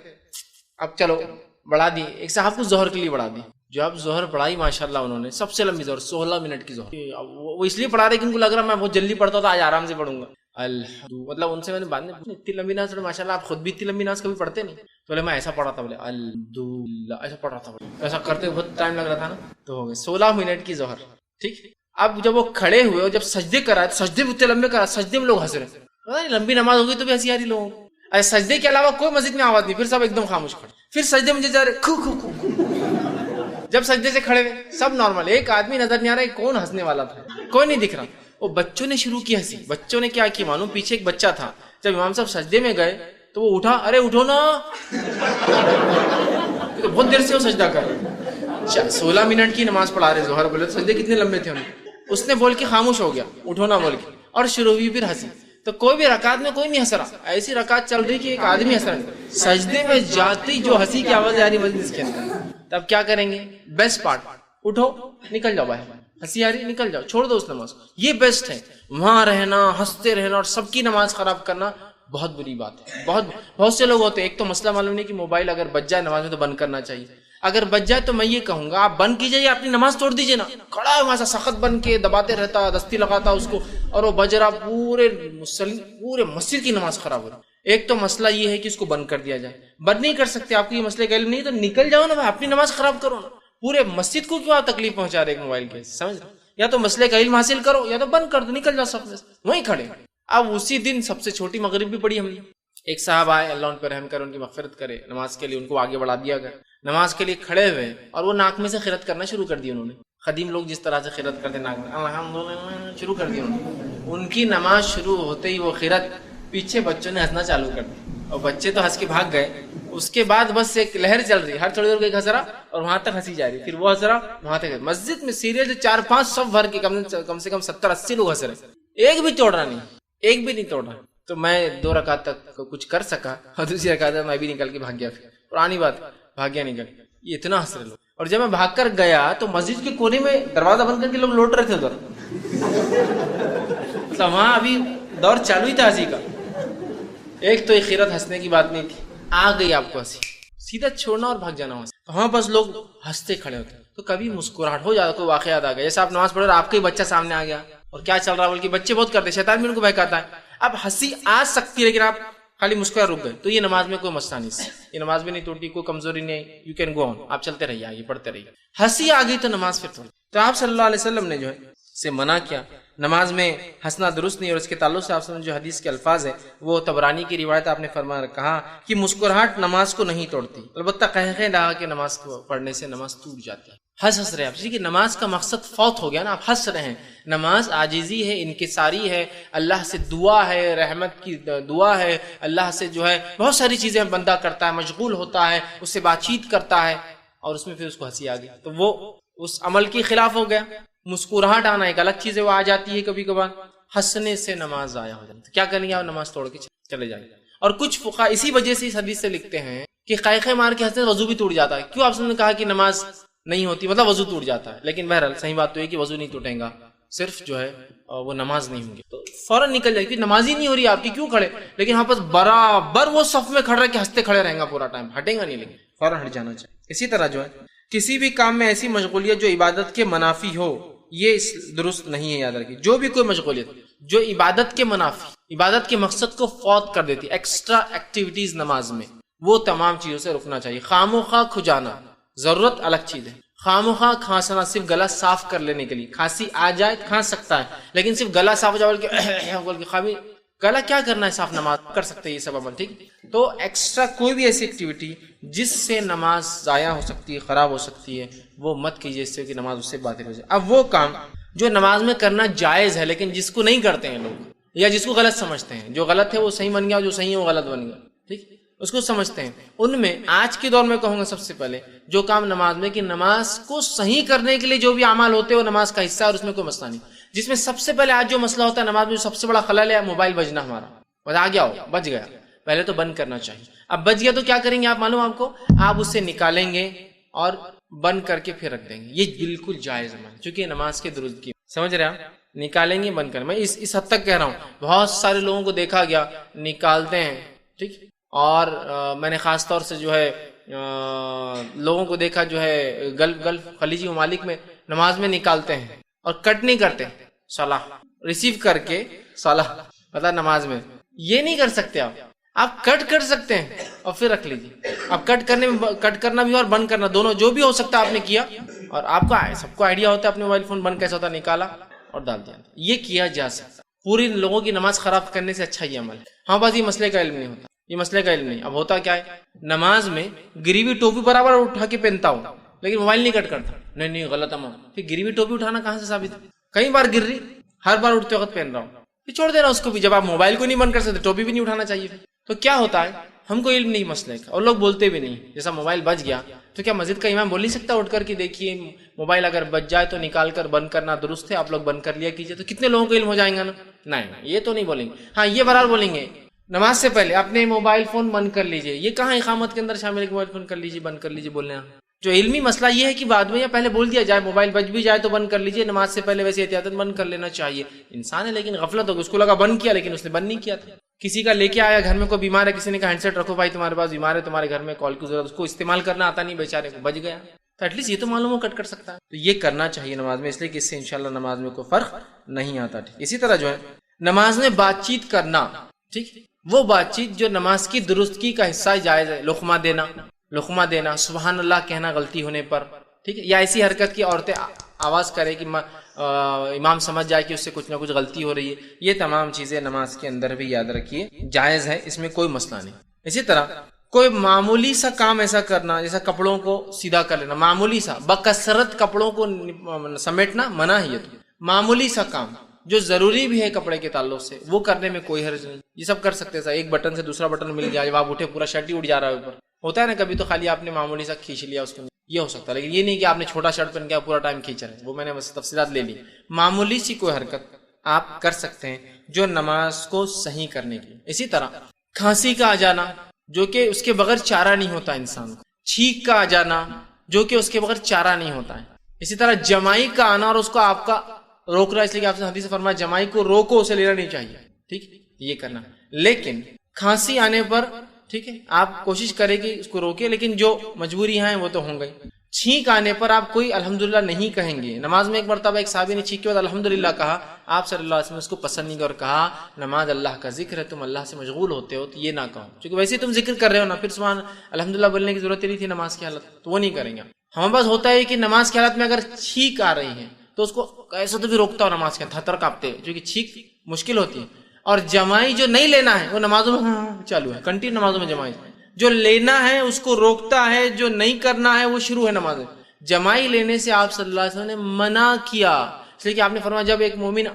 اب چلو بڑھا دی، ایک صاحب کو ظہر کے لیے بڑھا دی. جب ظہر پڑھائی ماشاءاللہ انہوں نے سب سے لمبی ظہر 16 منٹ کی ظہر. وہ اس لیے پڑھا رہے کہ ان کو لگ رہا میں بہت جلدی پڑھتا تھا، آج آرام سے پڑھوں گا. مطلب ان سے میں نے بعد میں اتنی لمبی نماز پڑھی ماشاءاللہ، آپ خود بھی اتنی لمبی نماز کبھی پڑھتے نہیں. تو بولے میں ایسا پڑھا تھا، بولے الحمدللہ ایسا پڑھ رہا تھا، ایسا کرتے بہت ٹائم لگ رہا تھا نا. تو ہو گئے 16 منٹ کی ظہر. ٹھیک. اب جب وہ کھڑے ہوئے اور جب سجدے کرا تو سجدے بھی اتنے لمبے کرا، سجدے میں لوگ ہنس رہے. لمبی نماز ہوگی تو بھی ہنسی آ رہی لوگوں کو. سجدے کے علاوہ کوئی مسجد میں آواز نہیں, پھر سب ایک دم خاموش کھڑے, پھر سجدے میں جا رہے کھو کھو کھو. جب سجدے سے کھڑے ہوئے سب نارمل, ایک آدمی نظر نہیں آ رہا ہے کون ہنسنے والا تھا, کوئی نہیں دکھ رہا. وہ بچوں نے شروع کی ہنسی. بچوں نے کیا کی معلوم, پیچھے ایک بچہ تھا, جب امام صاحب سجدے میں گئے تو وہ اٹھا, ارے اٹھو نا, بہت دیر سے وہ سجدہ کر رہے, 16 منٹ کی نماز پڑھا رہے ظہر, بولے سجدے کتنے لمبے تھے انہیں. اس نے بول کے خاموش ہو گیا, اٹھو نا بول کے, اور شروع ہوئی پھر ہنسی. تو کوئی بھی رکعت میں کوئی نہیں ہنس رہا, ایسی رکعت چل رہی کہ ایک آدمی ہنس رہا. سجدے میں جاتے ہی جو ہنسی کی آواز آ رہی مسجد کے اندر, تب کیا کریں گے؟ بیسٹ پارٹ, اٹھو نکل جاؤ باہر, ہنسی آ رہی نکل جاؤ, چھوڑ دو اس نماز. یہ بیسٹ ہے. وہاں رہنا, ہنستے رہنا اور سب کی نماز خراب کرنا بہت بری بات ہے. بہت سے لوگ ہوتے ہیں, ایک تو مسئلہ معلوم نہیں کہ موبائل اگر بج جائے نماز میں تو بند کرنا چاہیے. اگر بج جائے تو میں یہ کہوں گا آپ بند کیجئے, اپنی نماز توڑ دیجئے نا. کھڑا ہے وہاں سے سخت بن کے دباتے رہتا, دستی لگاتا اس کو, اور وہ بج رہا, پورے مسجد کی نماز خراب ہو رہی. ایک تو مسئلہ یہ ہے کہ اس کو بند کر دیا جائے. بند نہیں کر سکتے, آپ کو یہ مسئلے کا علم نہیں تو نکل جاؤ نا, اپنی نماز خراب کرو نا. پورے مسجد کو کیوں آپ تکلیف پہنچا رہے موبائل کے, سمجھ رہے؟ یا تو مسئلے کا علم حاصل کرو یا تو بند کر دو, نکل جاؤ سب میں وہیں کھڑے. اب اسی دن سب سے چھوٹی مغرب بھی پڑھی ہم نے. ایک صاحب آئے, اللہ ان پر رحم کرے, ان کی مغفرت کرے, نماز کے لیے ان کو آگے بڑھا دیا گیا. نماز کے لیے کھڑے ہوئے اور وہ ناک میں سے خیرت کرنا شروع کر دی انہوں نے. قدیم لوگ جس طرح سے خیرت کرتے ناک میں الحمدللہ شروع کر دی انہوں نے. ان کی نماز شروع ہوتے ہی وہ خیرت, پیچھے بچوں نے ہنسنا چالو کر دی, اور بچے تو ہنس کے بھاگ گئے. اس کے بعد بس ایک لہر چل رہی, ہر تھوڑی دیر کو ایک ہنس رہا اور وہاں تک ہنسی جا رہی, پھر وہ ہنس رہا وہاں تک. مسجد میں سیریل 4-5 صف بھر کے کم سے کم 70-80 لوگ ہنس رہے, ایک بھی توڑ رہا نہیں, ایک بھی نہیں توڑ رہا. تو میں 2 رکعت تک کچھ کر سکا, اور دوسری رکعت میں بھی نکل کے بھاگ گیا. پھر پرانی بات, بھاگ گیا نکل, یہ اتنا ہنس رہے لوگ. اور جب میں بھاگ کر گیا تو مسجد کے کونے میں دروازہ بند کر کے لوگ لوٹ رہے تھے ادھر. تو وہاں ابھی دور چالو ہی تھا ہنسی کا. ایک تو خیرت ہنسنے کی بات نہیں تھی, آ گئی آپ کو ہنسی, سیدھا چھوڑنا اور بھاگ جانا. وہاں بس لوگ ہنستے کھڑے ہوتے, تو کبھی مسکراہٹ ہو جاتا, کوئی واقعہ یاد آ گیا, جیسے آپ نماز پڑھ رہے آپ کا ہی بچہ سامنے آ گیا اور کیا چل رہا ہے, بلکہ بچے بہت کرتے, شیطان بھی ان کو بہکاتا ہے. اب ہنسی آ سکتی ہے لیکن آپ خالی مسکرا رک گئے, تو یہ نماز میں کوئی مسئلہ نہیں, یہ نماز میں نہیں ٹوٹی, کوئی کمزوری نہیں, یو کین گو آن, آپ چلتے رہیے, آگے پڑھتے رہیے. ہنسی آ گئی تو نماز پھر توڑی. تو آپ صلی اللہ علیہ وسلم نے جو ہے سے منع کیا, نماز میں ہنسنا درست نہیں. اور اس کے تعلق سے آپ نے جو حدیث کے الفاظ ہیں, وہ طبرانی کی روایت, آپ نے فرمایا کہا کہ مسکراہٹ نماز کو نہیں توڑتی, البتہ قہقہے لگا کے نماز کو پڑھنے سے نماز ٹوٹ جاتی ہے. ہنس رہے آپ, کہ نماز کا مقصد فوت ہو گیا نا, آپ ہنس رہے ہیں. نماز عاجزی ہے, انکساری ہے, اللہ سے دعا ہے, رحمت کی دعا ہے, اللہ سے جو ہے بہت ساری چیزیں بندہ کرتا ہے, مشغول ہوتا ہے, اس سے بات چیت کرتا ہے, اور اس میں پھر اس کو ہنسی آ گئی تو وہ اس عمل کے خلاف ہو گیا. مسکراہٹ آنا ایک الگ چیز ہے, وہ آ جاتی ہے کبھی کبھار, ہنسنے سے نماز ضائع ہو جاتی ہے. کیا کریں گے آپ, نماز توڑ کے چلے جائیں. اور کچھ فقہا اسی وجہ سے اس حدیث سے لکھتے ہیں کہ قائقے مار کے ہنسنے وضو بھی ٹوٹ جاتا ہے. کیوں آپ نے کہا کہ نماز نہیں ہوتی, مطلب وضو ٹوٹ جاتا ہے, لیکن بہرحال صحیح بات تو ہے کہ وضو نہیں ٹوٹے گا, صرف جو ہے وہ نماز نہیں ہوں گی, تو فوراً نکل جائے گی. نماز ہی نہیں ہو رہی آپ کی, کیوں کھڑے, لیکن وہاں پر برابر وہ صف میں کھڑا رہ کے ہنستے کھڑے رہیں گا پورا ٹائم, ہٹیں گا نہیں, لیکن فوراً ہٹ جانا چاہیے. اسی طرح جو ہے کسی بھی کام میں ایسی مشغولیت جو عبادت کے منافی ہو, یہ درست نہیں ہے. یاد رکھیے, جو بھی کوئی مشغولیت جو عبادت کے منافی, عبادت کے مقصد کو فوت کر دیتی, ایکسٹرا ایکٹیویٹیز نماز میں, وہ تمام چیزوں سے رکنا چاہیے. خام و خواہ کھجانا ضرورت الگ چیز ہے, خام و خواہ کھانسنا صرف گلا صاف کر لینے کے لیے, کھانسی آ جائے کھانس سکتا ہے, لیکن صرف گلا صاف ہو جائے بول کے خامی, گلا کیا کرنا ہے صاف, نماز کر سکتے ہیں یہ سب عمل, ٹھیک. تو ایکسٹرا کوئی بھی ایسی ایکٹیویٹی جس سے نماز ضائع ہو سکتی ہے, خراب ہو سکتی ہے, وہ مت کیجیے, اس سے کہ نماز اس سے باطل ہو جائے. اب وہ کام جو نماز میں کرنا جائز ہے لیکن جس کو نہیں کرتے ہیں لوگ, یا جس کو غلط سمجھتے ہیں, جو غلط ہے وہ صحیح بن گیا, جو صحیح ہے وہ غلط بن گیا, ٹھیک, اس کو سمجھتے ہیں. ان میں آج کے دور میں کہوں گا سب سے پہلے جو کام نماز میں, کہ نماز کو صحیح کرنے کے لیے جو بھی اعمال ہوتے ہیں وہ نماز کا حصہ ہے, اور اس میں کوئی مسئلہ نہیں. جس میں سب سے پہلے آج جو مسئلہ ہوتا ہے نماز میں, سب سے بڑا خلل ہے موبائل بجنا. ہمارا بس آ گیا ہو, بج گیا, پہلے تو بند کرنا چاہیے. اب بج گیا تو کیا کریں گے آپ, معلوم آپ کو, آپ اسے نکالیں گے اور بند کر کے پھر رکھ دیں گے. یہ بالکل جائز ہے, چونکہ نماز کے درست کی, سمجھ رہے ہیں, نکالیں گے بند کریں. میں اس حد تک کہہ رہا ہوں, بہت سارے لوگوں کو دیکھا گیا نکالتے ہیں, ٹھیک. اور میں نے خاص طور سے جو ہے لوگوں کو دیکھا جو ہے گلف خلیجی ممالک میں نماز میں نکالتے ہیں اور کٹ نہیں کرتے, صلاح ریسیو کر کے صلاح, مطلب نماز میں یہ نہیں کر سکتے آپ کٹ کر سکتے ہیں اور پھر رکھ لیجیے. اب کٹ کرنا بھی اور بند کرنا دونوں جو بھی ہو سکتا ہے آپ نے کیا, اور آپ کا سب کو آئیڈیا ہوتا ہے اپنے موبائل فون بند کیسے ہوتا ہے, نکالا اور ڈال دیا, یہ کیا جا سکتا. پوری لوگوں کی نماز خراب کرنے سے اچھا یہ عمل ہے. ہاں بس یہ مسئلے کا علم نہیں ہوتا, یہ مسئلے کا علم نہیں. اب ہوتا کیا ہے, نماز میں گری ہوئی ٹوپی برابر اٹھا کے پہنتا ہوں لیکن موبائل نہیں کٹ کرتا. نہیں غلط عمل. پھر گری ہوئی ٹوپی اٹھانا کہاں سے ثابت ہے؟ کئی بار گر رہی, ہر بار اٹھتے وقت پہن رہا ہوں, پھر چھوڑ دینا اس کو بھی. جب آپ موبائل کو نہیں بند کر سکتے ٹوپی بھی نہیں اٹھانا چاہیے. تو کیا ہوتا ہے, ہم کو علم نہیں مسئلے کا, اور لوگ بولتے بھی نہیں. جیسا موبائل بج گیا تو کیا مسجد کا امام بول نہیں سکتا اٹھ کر کہ دیکھیے موبائل اگر بج جائے تو نکال کر بند کرنا درست ہے, آپ لوگ بند کر لیا کیجیے. تو کتنے لوگوں کو علم ہو جائیں گا نا. نہیں, یہ تو نہیں بولیں گے. ہاں یہ بہرحال بولیں گے نماز سے پہلے اپنے موبائل فون بند کر لیجیے. یہ کہاں اقامت کے اندر شامل ہے کہ موبائل فون کر لیجیے بند کر لیجیے بولنے. جو علمی مسئلہ یہ ہے کہ بعد میں یا پہلے بول دیا جائے موبائل بج بھی جائے تو بند کر لیجیے, نماز سے پہلے ویسے احتیاطاً بند کر لینا چاہیے. انسان ہے لیکن غفلت ہوگی, اس کو لگا بند کیا لیکن اس نے بند نہیں کیا تھا. کسی کا لے کے آیا گھر میں کوئی بیمار ہے, کسی نے کہا ہینڈ سیٹ رکھو بھائی تمہارے پاس بیمار ہے تمہارے گھر میں کال کی ضرورت, اس کو استعمال کرنا آتا نہیں بیچارے کو, بج گیا. تو ایٹ لیسٹ یہ تو معلوم ہو کٹ کر سکتا ہے. تو یہ کرنا چاہیے نماز میں, اس لیے کہ اس سے انشاءاللہ نماز میں کوئی فرق نہیں آتا. ٹھیک اسی طرح جو ہے نماز میں بات چیت کرنا, ٹھیک وہ بات چیت جو نماز کی درستگی کا حصہ جائز ہے. لقمہ دینا, سبحان اللہ کہنا غلطی ہونے پر, ٹھیک ہے, یا ایسی حرکت کی عورتیں آواز کرے کہ امام سمجھ جائے کہ اس سے کچھ نہ کچھ غلطی ہو رہی ہے. یہ تمام چیزیں نماز کے اندر بھی یاد رکھیے جائز ہے, اس میں کوئی مسئلہ نہیں. اسی طرح کوئی معمولی سا کام ایسا کرنا جیسا کپڑوں کو سیدھا کر لینا, معمولی سا, بکثرت کپڑوں کو سمیٹنا منع ہے. تو معمولی سا کام جو ضروری بھی ہے کپڑے کے تعلق سے وہ کرنے میں کوئی حرج نہیں, یہ سب کر سکتے ہیں. ایک بٹن سے دوسرا بٹن مل گیا, جب آپ اٹھے پورا شرٹ ہی اٹھ جا رہا ہے اوپر, ہوتا ہے نا کبھی, تو خالی آپ نے معمولی سا کھینچ لیا اس کو, یہ ہو سکتا ہے. لیکن یہ نہیں کہ آپ نے چھوٹا شرٹ پہن کے پورا ٹائم کھینچ رہے ہیں, وہ میں نے بس تفصیلات لے لی. معمولی سی کوئی حرکت آپ کر سکتے ہیں جو نماز کو صحیح کرنے کی. اسی طرح کھانسی کا آ جانا جو کہ اس کے بغیر چارہ نہیں ہوتا انسان کو, چھینک کا آ جانا جو کہ اس کے بغیر چارہ نہیں ہوتا ہے. اسی طرح جمائی کا آنا اور اس کو آپ کا روک رہا ہے, اس لیے کہ آپ سے حدیث فرمایا جمائی کو روکو, اسے لینا نہیں چاہیے. ٹھیک, یہ کرنا. لیکن کھانسی آنے پر ٹھیک ہے آپ کوشش کریں کہ اس کو روکے, لیکن جو مجبوری ہیں وہ تو ہوں گئی. چھینک آنے پر آپ کوئی الحمدللہ نہیں کہیں گے. نماز میں ایک مرتبہ ایک صحابی نے چھینک کے بعد الحمدللہ کہا, آپ صلی اللہ علیہ وسلم اس کو پسند نہیں کیا اور کہا نماز اللہ کا ذکر ہے, تم اللہ سے مشغول ہوتے ہو تو یہ نہ کہو, کیونکہ ویسے تم ذکر کر رہے ہو نا, پھر سبحان الحمدللہ بولنے کی ضرورت نہیں تھی نماز کی حالت, تو وہ نہیں کریں گے. ہمارے پاس ہوتا ہے کہ نماز کی حالت میں اگر چھینک آ رہی ہے تو اس کو ایسا تو بھی روکتا ہو نماز کے تھر کانپتے, جو کہ چھینک مشکل ہوتی ہے. اور جمائی جو نہیں لینا ہے وہ نمازوں میں چالو ہے, کنٹینیو نمازوں میں جمائی جو لینا ہے اس کو روکتا ہے, جو نہیں کرنا ہے وہ شروع ہے نماز میں. جمائی لینے سے آپ صلی اللہ علیہ وسلم نے منع کیا, اس لیے کہ آپ نے فرمایا جب ایک مومن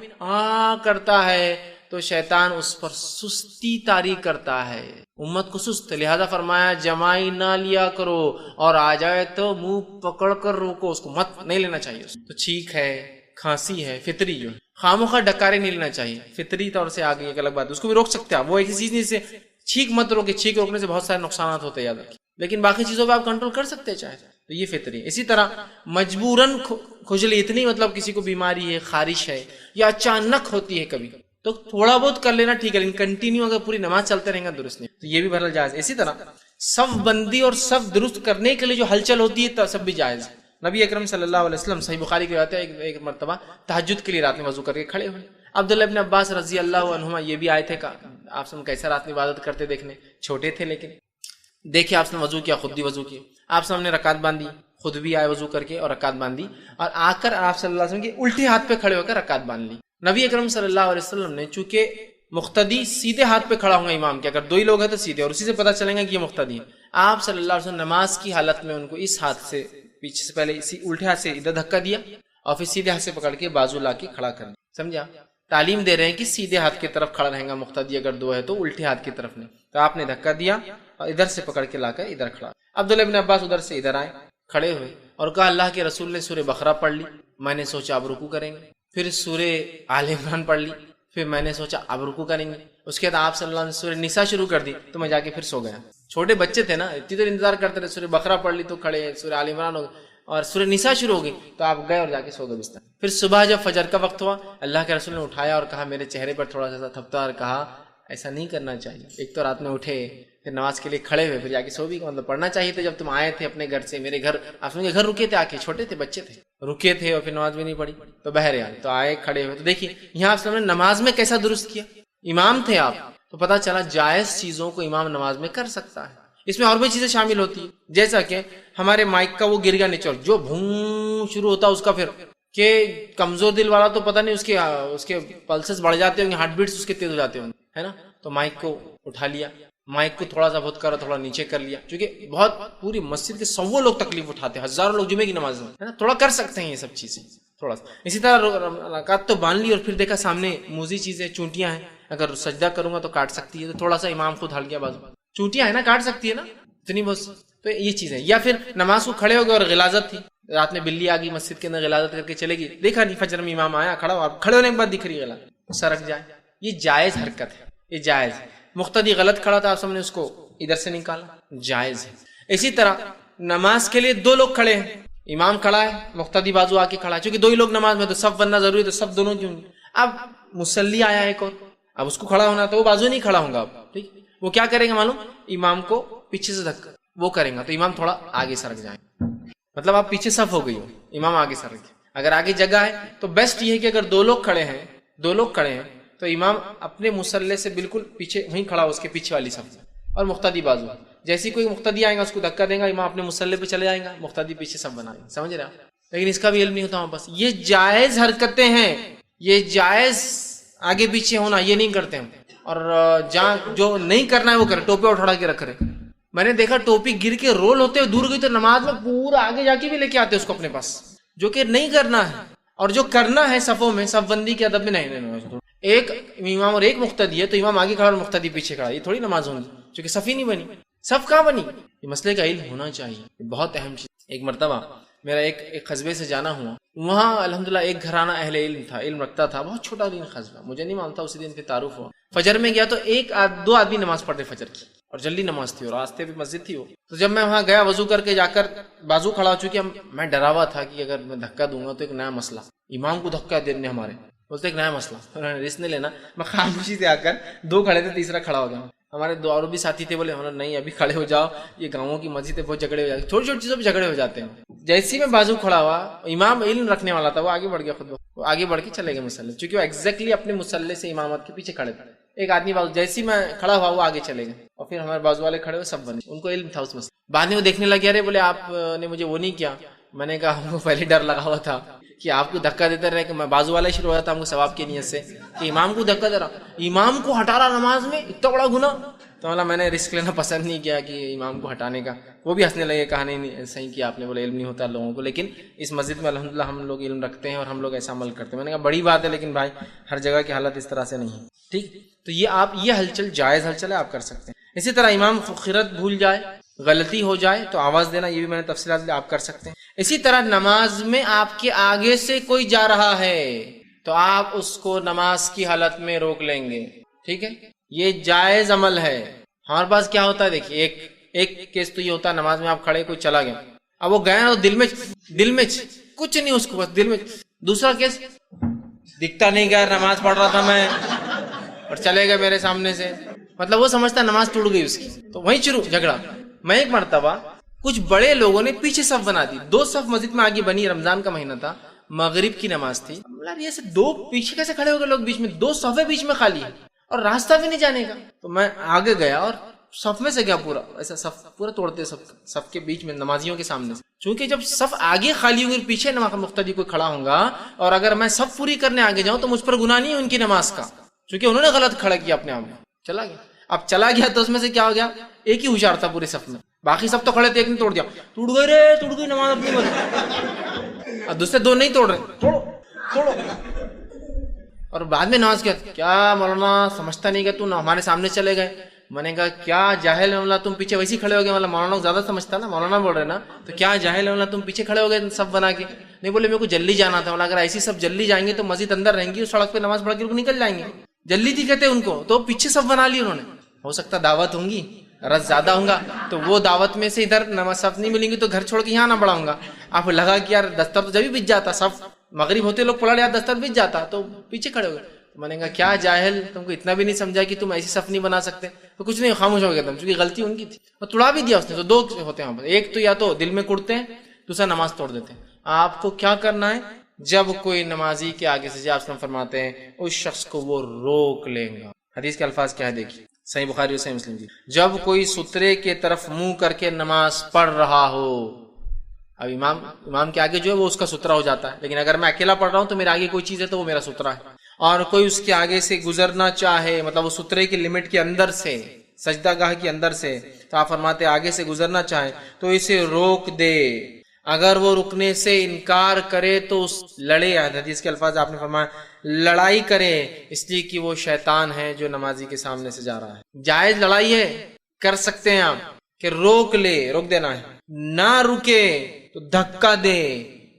کرتا ہے تو شیطان اس پر سستی طاری کرتا ہے, امت کو سست, لہذا فرمایا جمائی نہ لیا کرو, اور آ جائے تو منہ پکڑ کر روکو, اس کو مت نہیں لینا چاہیے. تو چھینک ہے, کھانسی ہے, فطری جو ہے, خاموخواہ ڈکارے نہیں لینا چاہیے, فطری طور سے آگے ایک الگ بات, اس کو بھی روک سکتے ہیں آپ, وہ ایک چیز نہیں سے چھینک مت روکے, چھینک روکنے سے بہت سارے نقصانات ہوتے ہیں یاد رکھیں, لیکن باقی چیزوں پہ آپ کنٹرول کر سکتے ہیں چاہے, تو یہ فطری. اسی طرح مجبوراً کھجلی, اتنی مطلب کسی کو بیماری ہے, خارش ہے, یا اچانک ہوتی ہے کبھی, تو تھوڑا بہت کر لینا ٹھیک ہے, لیکن کنٹینیو اگر پوری نماز چلتے رہیں گا درست نہیں, تو یہ بھی بہرحال جائز. اسی طرح صف بندی اور صف درست کرنے کے لیے جو ہلچل ہوتی ہے سب بھی جائز. نبی اکرم صلی اللہ علیہ وسلم صحیح بخاری کی روایت ہے, ایک مرتبہ تہجد کے لیے رات میں وضو کر کے کھڑے ہوئے. عبداللہ ابن عباس رضی اللہ عنہما یہ بھی آئے تھے, آپ سے کیسا رات میں عبادت کرتے دیکھنے, چھوٹے تھے لیکن دیکھے آپ نے وضو کیا, خود بھی وضو کیا, آپ سے ہم نے رکعت باندھی, خود بھی آئے وضو کر کے اور رکعت باندھی, اور آ کر آپ صلی اللہ علیہ وسلم کے الٹے ہاتھ پہ کھڑے ہو کر رکعت باندھ لی. نبی اکرم صلی اللہ علیہ وسلم نے چونکہ مقتدی سیدھے ہاتھ پہ کھڑا ہوں گا امام کے, اگر دو ہی لوگ ہیں تو سیدھے, اور اسی سے پتہ چلے گا کہ یہ مقتدی ہے. آپ صلی اللہ علیہ وسلم نماز کی حالت میں ان کو اس ہاتھ سے پیچھے سے پہلے اسی الٹے ہاتھ سے ادھر دھکا دیا, اور پھر سیدھے ہاتھ سے پکڑ کے بازو لا کے کھڑا کر دیا. سمجھا, تعلیم دے رہے ہیں کہ سیدھے ہاتھ کی طرف کھڑا رہے گا مقتدی, اگر دو ہے تو الٹے ہاتھ کی طرف نہیں. تو آپ نے دھکا دیا اور ادھر سے پکڑ کے لا کر ادھر کھڑا. عبداللہ ابن عباس ادھر سے ادھر آئے, کھڑے ہوئے اور کہا اللہ کے رسول نے سورہ بقرہ پڑھ لی, میں نے سوچا اب رکوع کریں گے. پھر سورہ آل عمران پڑھ لی, پھر میں نے سوچا اب رکوع کریں گے. اس کے بعد آپ صلی اللہ علیہ وسلم نے سورہ نساء شروع کر دی, تو میں جا کے پھر سو گیا. چھوٹے بچے تھے نا, اتنی دیر انتظار کرتے رہے, سورہ بقرہ پڑھ لی تو کھڑے, سورہ آل عمران ہو گئی اور سورہ نساء شروع ہو گئی, تو آپ گئے اور جا کے سو گئے بستر. پھر صبح جب فجر کا وقت ہوا, اللہ کے رسول نے اٹھایا اور کہا, میرے چہرے پر تھوڑا سا تھپتا اور کہا ایسا نہیں کرنا چاہیے, ایک تو رات میں اٹھے, پھر نماز کے لیے کھڑے ہوئے, پھر جا کے سو بھی, مطلب پڑھنا چاہیے تھا جب تم آئے تھے اپنے گھر سے, میرے گھر, آپ کے گھر رکے تھے, آ کے چھوٹے تھے, بچے تھے, رکے تھے اور پھر نماز بھی نہیں پڑھی, تو بہرحال تو آئے کھڑے ہوئے. تو دیکھیے یہاں آپ نے نماز میں کیسا درست کیا, امام تھے آپ, تو پتہ چلا جائز چیزوں کو امام نماز میں کر سکتا ہے. اس میں اور بھی چیزیں شامل ہوتی ہیں, جیسا کہ ہمارے مائک کا وہ گر گیا نیچے, جو بھون شروع ہوتا ہے اس کا پھر کہ کمزور دل والا تو پتہ نہیں اس کے پلسز بڑھ جاتے ہوں گے، ہارٹ بیٹس اس کے تیز ہو جاتے ہوں گے، ہے نا. تو مائک کو اٹھا لیا، مائک کو تھوڑا سا بہت کرا، تھوڑا نیچے کر لیا، کیونکہ بہت پوری مسجد کے 100 لوگ تکلیف اٹھاتے ہیں، ہزاروں لوگ جمعے کی نماز میں، ہے نا. تھوڑا کر سکتے ہیں یہ سب چیزیں تھوڑا سا. اسی طرح رکعت تو باندھ لی اور پھر دیکھا سامنے موزی چیزیں چونٹیاں ہیں، اگر سجدہ کروں گا تو کاٹ سکتی ہے، تو تھوڑا سا امام خود ہل گیا بازو، چونٹیاں ہیں نا، کاٹ سکتی ہے نا اتنی بہت. تو یہ چیزیں. یا پھر نماز کو کھڑے ہو گئے اور غلاظت تھی، رات میں بلی آ گئی مسجد کے اندر، غلاظت کر کے چلے گی، دیکھا نہیں فجر میں امام آیا کھڑا ہوا، کھڑے ہونے کے بعد دکھ رہی غلاظت، سرک جائے. یہ جائز حرکت ہے، یہ جائز. مقتدی غلط کھڑا تھا، آپ سب نے اس کو ادھر سے نکالا، جائز ہے. اسی طرح نماز کے لیے 2 لوگ کھڑے ہیں، امام کھڑا ہے، مقتدی بازو آ کے کھڑا ہے، چونکہ 2 ہی لوگ نماز میں تو صف بننا ضروری ہے، تو صف دونوں کیوں نہیں. اب مصلی آیا ایک اور، اب اس کو کھڑا ہونا تو وہ بازو نہیں کھڑا ہوگا. اب ٹھیک، وہ کیا کرے گا معلوم، امام کو پیچھے سے دھکا وہ کرے گا، تو امام تھوڑا آگے سرک جائیں. مطلب آپ پیچھے صف ہو گئی ہو، امام آگے سرک. اگر آگے جگہ ہے تو بیسٹ یہ ہے کہ اگر 2 لوگ کھڑے ہیں تو امام اپنے مصلی سے بالکل پیچھے وہیں کھڑا ہو، اس کے پیچھے والی صف، اور مقتدی بازو. جیسے کوئی مقتدی آئے گا اس کو دھکا دے گا، امام اپنے مصلی پہ چلے جائیں گا، مقتدی پیچھے صف بنائیں گے. سمجھ رہے ہیں؟ لیکن اس کا بھی علم نہیں ہوتا. بس یہ جائز حرکتیں ہیں، یہ جائز آگے پیچھے ہونا، یہ نہیں کرتے ہیں. اور جہاں جو نہیں کرنا ہے وہ کرے، ٹوپی اٹھا کے رکھ رہے. میں نے دیکھا ٹوپی گر کے رول ہوتے ہوئے دور گئی تو نماز میں پورا آگے جا کے بھی لے کے آتے اس کو اپنے پاس، جو کہ نہیں کرنا ہے. اور جو کرنا ہے صفوں میں، صف بندی کے ادب میں نہیں. ایک امام اور ایک مقتدی ہے تو امام آگے کھڑا اور مقتدی پیچھے کھڑا، یہ تھوڑی نماز ہوگی، کیونکہ صف ہی نہیں بنی. صف کہاں بنی؟ یہ مسئلے کا علم ہونا چاہیے، یہ بہت اہم چیز. ایک مرتبہ میرا ایک قصبے سے جانا ہوا، وہاں الحمدللہ ایک گھرانہ اہل علم تھا، علم رکھتا تھا، بہت چھوٹا دین قصبہ، مجھے نہیں معلوم تھا، اسی دن پہ تعارف ہوا. فجر میں گیا تو 2 آدمی نماز پڑھ رہے فجر کی، اور جلدی نماز تھی اور راستے پہ مسجد تھی وہ. تو جب میں وہاں گیا وضو کر کے جا کر بازو کھڑا ہو چکی، میں ڈرا ہوا تھا کہ اگر میں دھکا دوں گا تو ایک نیا مسئلہ، امام کو دھکا دینے ہمارے بولتے ایک نیا مسئلہ، رسک نہیں لینا. میں خاموشی سے آ کر 2 کھڑے تھے، تیسرا کھڑا ہو گیا. ہمارے 2 اور بھی ساتھی تھے، بولے ہمارا نہیں ابھی کھڑے ہو جاؤ، یہ گاؤں کی مسجد ہے، بہت جھگڑے ہو جاتے ہیں، چھوٹی چھوٹی چیزوں پہ جھگڑے ہو جاتے ہیں. جیسے میں بازو کھڑا ہوا، امام علم رکھنے والا تھا، وہ آگے بڑھ گیا، خود وہ آگے بڑھ کے چلے گئے مصلی، چونکہ وہ ایگزیکٹلی اپنے مصلی سے امامت کے پیچھے کھڑے تھے. ایک آدمی بازو، جیسے میں کھڑا ہوا وہ آگے چلے گئے، اور پھر ہمارے بازو والے کھڑے ہوئے، سب بنے، ان کو علم تھا اس مسئلے. بعد میں وہ دیکھنے لگے، ارے بولے آپ نے مجھے وہ نہیں کیا. میں نے کہا ہم کو پہلے ڈر لگا ہوا تھا کہ آپ کو دھکا دیتے رہے، کہ میں بازو والا شروع ہو جاتا ہم کو ثواب کی نیت سے، کہ امام کو دھکا دے رہا، امام کو ہٹا رہا نماز میں، اتنا بڑا گناہ. تو میں نے رسک لینا پسند نہیں کیا کہ امام کو ہٹانے کا. وہ بھی ہنسنے لگے، کہا نہیں صحیح کیا آپ نے، بولے علم نہیں ہوتا لوگوں کو، لیکن اس مسجد میں الحمدللہ ہم لوگ علم رکھتے ہیں اور ہم لوگ ایسا عمل کرتے ہیں. میں نے کہا بڑی بات ہے، لیکن بھائی ہر جگہ کی حالت اس طرح سے نہیں ہے. ٹھیک، تو یہ آپ یہ ہلچل جائز ہلچل ہے، آپ کر سکتے ہیں. اسی طرح امام خیرت بھول جائے، غلطی ہو جائے تو آواز دینا، یہ بھی میں نے تفصیلات آپ کر سکتے ہیں. اسی طرح نماز میں آپ کے آگے سے کوئی جا رہا ہے تو آپ اس کو نماز کی حالت میں روک لیں گے. ٹھیک ہے، یہ جائز عمل ہے. ہمارے پاس کیا ہوتا ہے دیکھیے، ایک کیس تو یہ ہوتا ہے نماز میں آپ کھڑے، کوئی چلا گیا، اب وہ گیا دل میں کچھ نہیں اس کو، بس دل میں. دوسرا کیس دکھتا نہیں گیا، نماز پڑھ رہا تھا میں اور چلے گئے میرے سامنے سے، مطلب وہ سمجھتا نماز ٹوٹ گئی اس کی، تو وہیں شروع جھگڑا. میں ایک مرتبہ کچھ بڑے لوگوں نے پیچھے صف بنا دی، 2 صف مسجد میں آگے بنی، رمضان کا مہینہ تھا، مغرب کی نماز تھی. یہ سے 2 پیچھے کیسے کھڑے ہو گئے لوگ بیچ میں، 2 صفیں بیچ میں خالی ہے اور راستہ بھی نہیں جانے کا. تو میں آگے گیا اور صف میں سے گیا، پورا ایسا صف پورا توڑتے، صف کے بیچ میں نمازیوں کے سامنے سے. چونکہ جب صف آگے خالی ہوگی پیچھے مقتدی کوئی کھڑا ہوگا، اور اگر میں صف پوری کرنے آگے جاؤں تو مجھ پر گناہ نہیں ہے ان کی نماز کا، چونکہ انہوں نے غلط کھڑا کیا اپنے آپ میں. چلا گیا، اب چلا گیا تو اس میں سے کیا ہو گیا، ایک ہی ہوشیار تھا پورے صف میں، باقی سب تو کھڑے تھے، ایک نے توڑ دیا، ٹوٹ گئی رے، ٹوٹ گئی نماز اپنی بن. اور دوسرے 2 نہیں توڑ رہے، توڑو. اور بعد میں نماز کیا مولانا سمجھتا نہیں کہ تو ہمارے سامنے چلے گئے. میں نے کہا کیا جاہل ہے مولانا، تم پیچھے ویسے ہی کھڑے ہو گئے، مطلب مولانا کو زیادہ سمجھتا نا، مولانا بول رہے نا، تو کیا جاہل ہے مولانا، تم پیچھے کھڑے ہو گئے سب بنا کے. نہیں، بولے میرے کو جلدی جانا تھا. اگر ایسی سب جلدی جائیں گے تو مسجد اندر رہیں گی، اس سڑک پہ نماز پڑھ کے نکل جائیں گے، جلدی تھی کہتے ان کو، تو پیچھے سب بنا لی انہوں نے. ہو سکتا دعوت ہوں گی، رس زیادہ ہوں گا، تو وہ دعوت میں سے ادھر نماز صف نہیں ملیں گی تو گھر چھوڑ کے یہاں نہ پڑھاؤں گا. آپ لگا کہ یار دستر تو جب بھی بچ جاتا، صف مغرب ہوتے لوگ پڑھ لیا، دستر بچ جاتا، تو پیچھے کھڑے ہو گئے. میں نے کہا کیا جاہل، تم کو اتنا بھی نہیں سمجھا کہ تم ایسی صف نہیں بنا سکتے. تو کچھ نہیں، خاموش ہو گیا تم، چونکہ غلطی ان کی تھی، اور توڑا بھی دیا اس نے. تو 2 ہوتے ہیں، ایک تو یا تو دل میں کڑتے ہیں، دوسرا نماز توڑ دیتے ہیں. آپ کو کیا کرنا ہے، جب کوئی نمازی کے آگے سے آپ فرماتے ہیں اس شخص کو وہ روک لیں گا. حدیث کے الفاظ کیا ہے دیکھیے، صحیح بخاری اور صحیح مسلم کی. جب کوئی سترے کے طرف منہ کر کے نماز پڑھ رہا ہو، اب امام کے آگے جو ہے وہ اس کا سترہ ہو جاتا ہے، لیکن اگر میں اکیلا پڑھ رہا ہوں تو میرے آگے کوئی چیز ہے تو وہ میرا سترہ ہے، اور کوئی اس کے آگے سے گزرنا چاہے، مطلب وہ سترے کی لمٹ کے اندر سے، سجدہ گاہ کے اندر سے، تو آپ فرماتے آگے سے گزرنا چاہے تو اسے روک دے، اگر وہ رکنے سے انکار کرے تو لڑے، حدیث کے الفاظ آپ نے فرمایا لڑائی کرے، اس لیے کہ وہ شیطان ہے جو نمازی کے سامنے سے جا رہا ہے۔ جائز لڑائی ہے، کر سکتے ہیں آپ کہ روک دینا ہے، نہ رکے تو دھکا دے،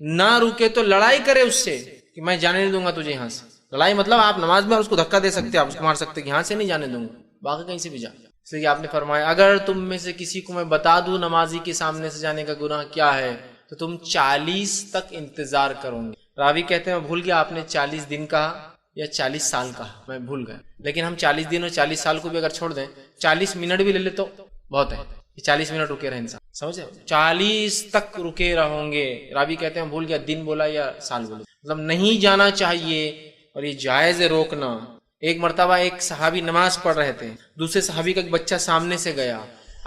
نہ رکے تو لڑائی کرے اس سے کہ میں جانے نہیں دوں گا تجھے یہاں سے۔ لڑائی مطلب آپ نماز میں اس کو دھکا دے سکتے ہیں، آپ اس کو مار سکتے ہیں کہ یہاں سے نہیں جانے دوں گا، باقی کہیں سے بھی جا۔ اس لیے آپ نے فرمایا اگر تم میں سے کسی کو میں بتا دوں نمازی کے سامنے سے جانے کا گناہ کیا ہے تو تم 40 تک انتظار کرو گے۔ راوی کہتے ہیں میں بھول گیا آپ نے 40 دن کہا یا 40 سال کہا، میں بھول گیا، لیکن ہم 40 دن اور 40 سال کو بھی اگر چھوڑ دیں، 40 منٹ بھی لے لے تو بہت ہے، 40 منٹ رکے رہے انسان، سمجھے، 40 تک رکے رہوں گے۔ راوی کہتے ہیں بھول گیا دن بولا یا سال بولا، مطلب نہیں جانا چاہیے، اور یہ جائز ہے روکنا۔ ایک مرتبہ ایک صحابی نماز پڑھ رہے تھے، دوسرے صحابی کا ایک بچہ سامنے سے گیا،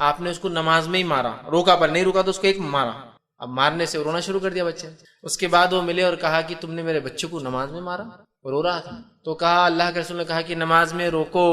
آپ نے اس کو نماز میں ہی مارا، روکا پر نہیں روکا تو اس کو ایک مارا، اب مارنے سے رونا شروع کر دیا بچے۔ اس کے بعد وہ ملے اور کہا کہ تم نے میرے بچے کو نماز میں مارا، رو رہا تھا، تو کہا اللہ کے رسول نے کہا کہ نماز میں روکو،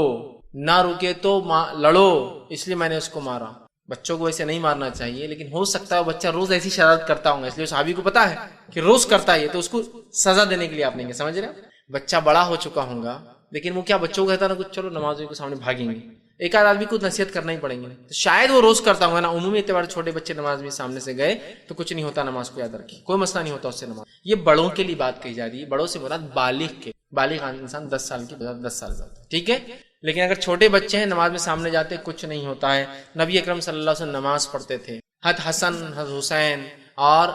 نہ روکے تو لڑو، اس لیے میں نے اس کو مارا۔ بچوں کو ایسے نہیں مارنا چاہیے، لیکن ہو سکتا ہے بچہ روز ایسی شرارت کرتا ہوں گا، اس لیے صحابی کو پتا ہے کہ روز کرتا ہے تو اس کو سزا دینے کے لیے آپ نہیں سمجھ رہے۔ بچہ بڑا ہو چکا ہوں گا لیکن وہ کیا بچوں کو کہتا نا کچھ چلو نمازوں کے سامنے بھاگیں گے، ایک آدھ آدمی کو نصیحت کرنا ہی پڑیں گے، تو شاید وہ روز کرتا ہوں گا نا، عمومی اعتبار چھوٹے بچے نماز میں سامنے سے گئے تو کچھ نہیں ہوتا، نماز کو یاد رکھیے، کوئی مسئلہ نہیں ہوتا اس سے نماز۔ یہ بڑوں کے لیے بات کہی جا رہی ہے، بڑوں سے مراد بالغ کے، بالغ انسان 10 سال کی 10 سال کا، ٹھیک ہے، لیکن اگر چھوٹے بچے ہیں نماز میں سامنے جاتے کچھ نہیں ہوتا ہے۔ نبی اکرم صلی اللہ علیہ وسلم نماز پڑھتے تھے، حسن حسین اور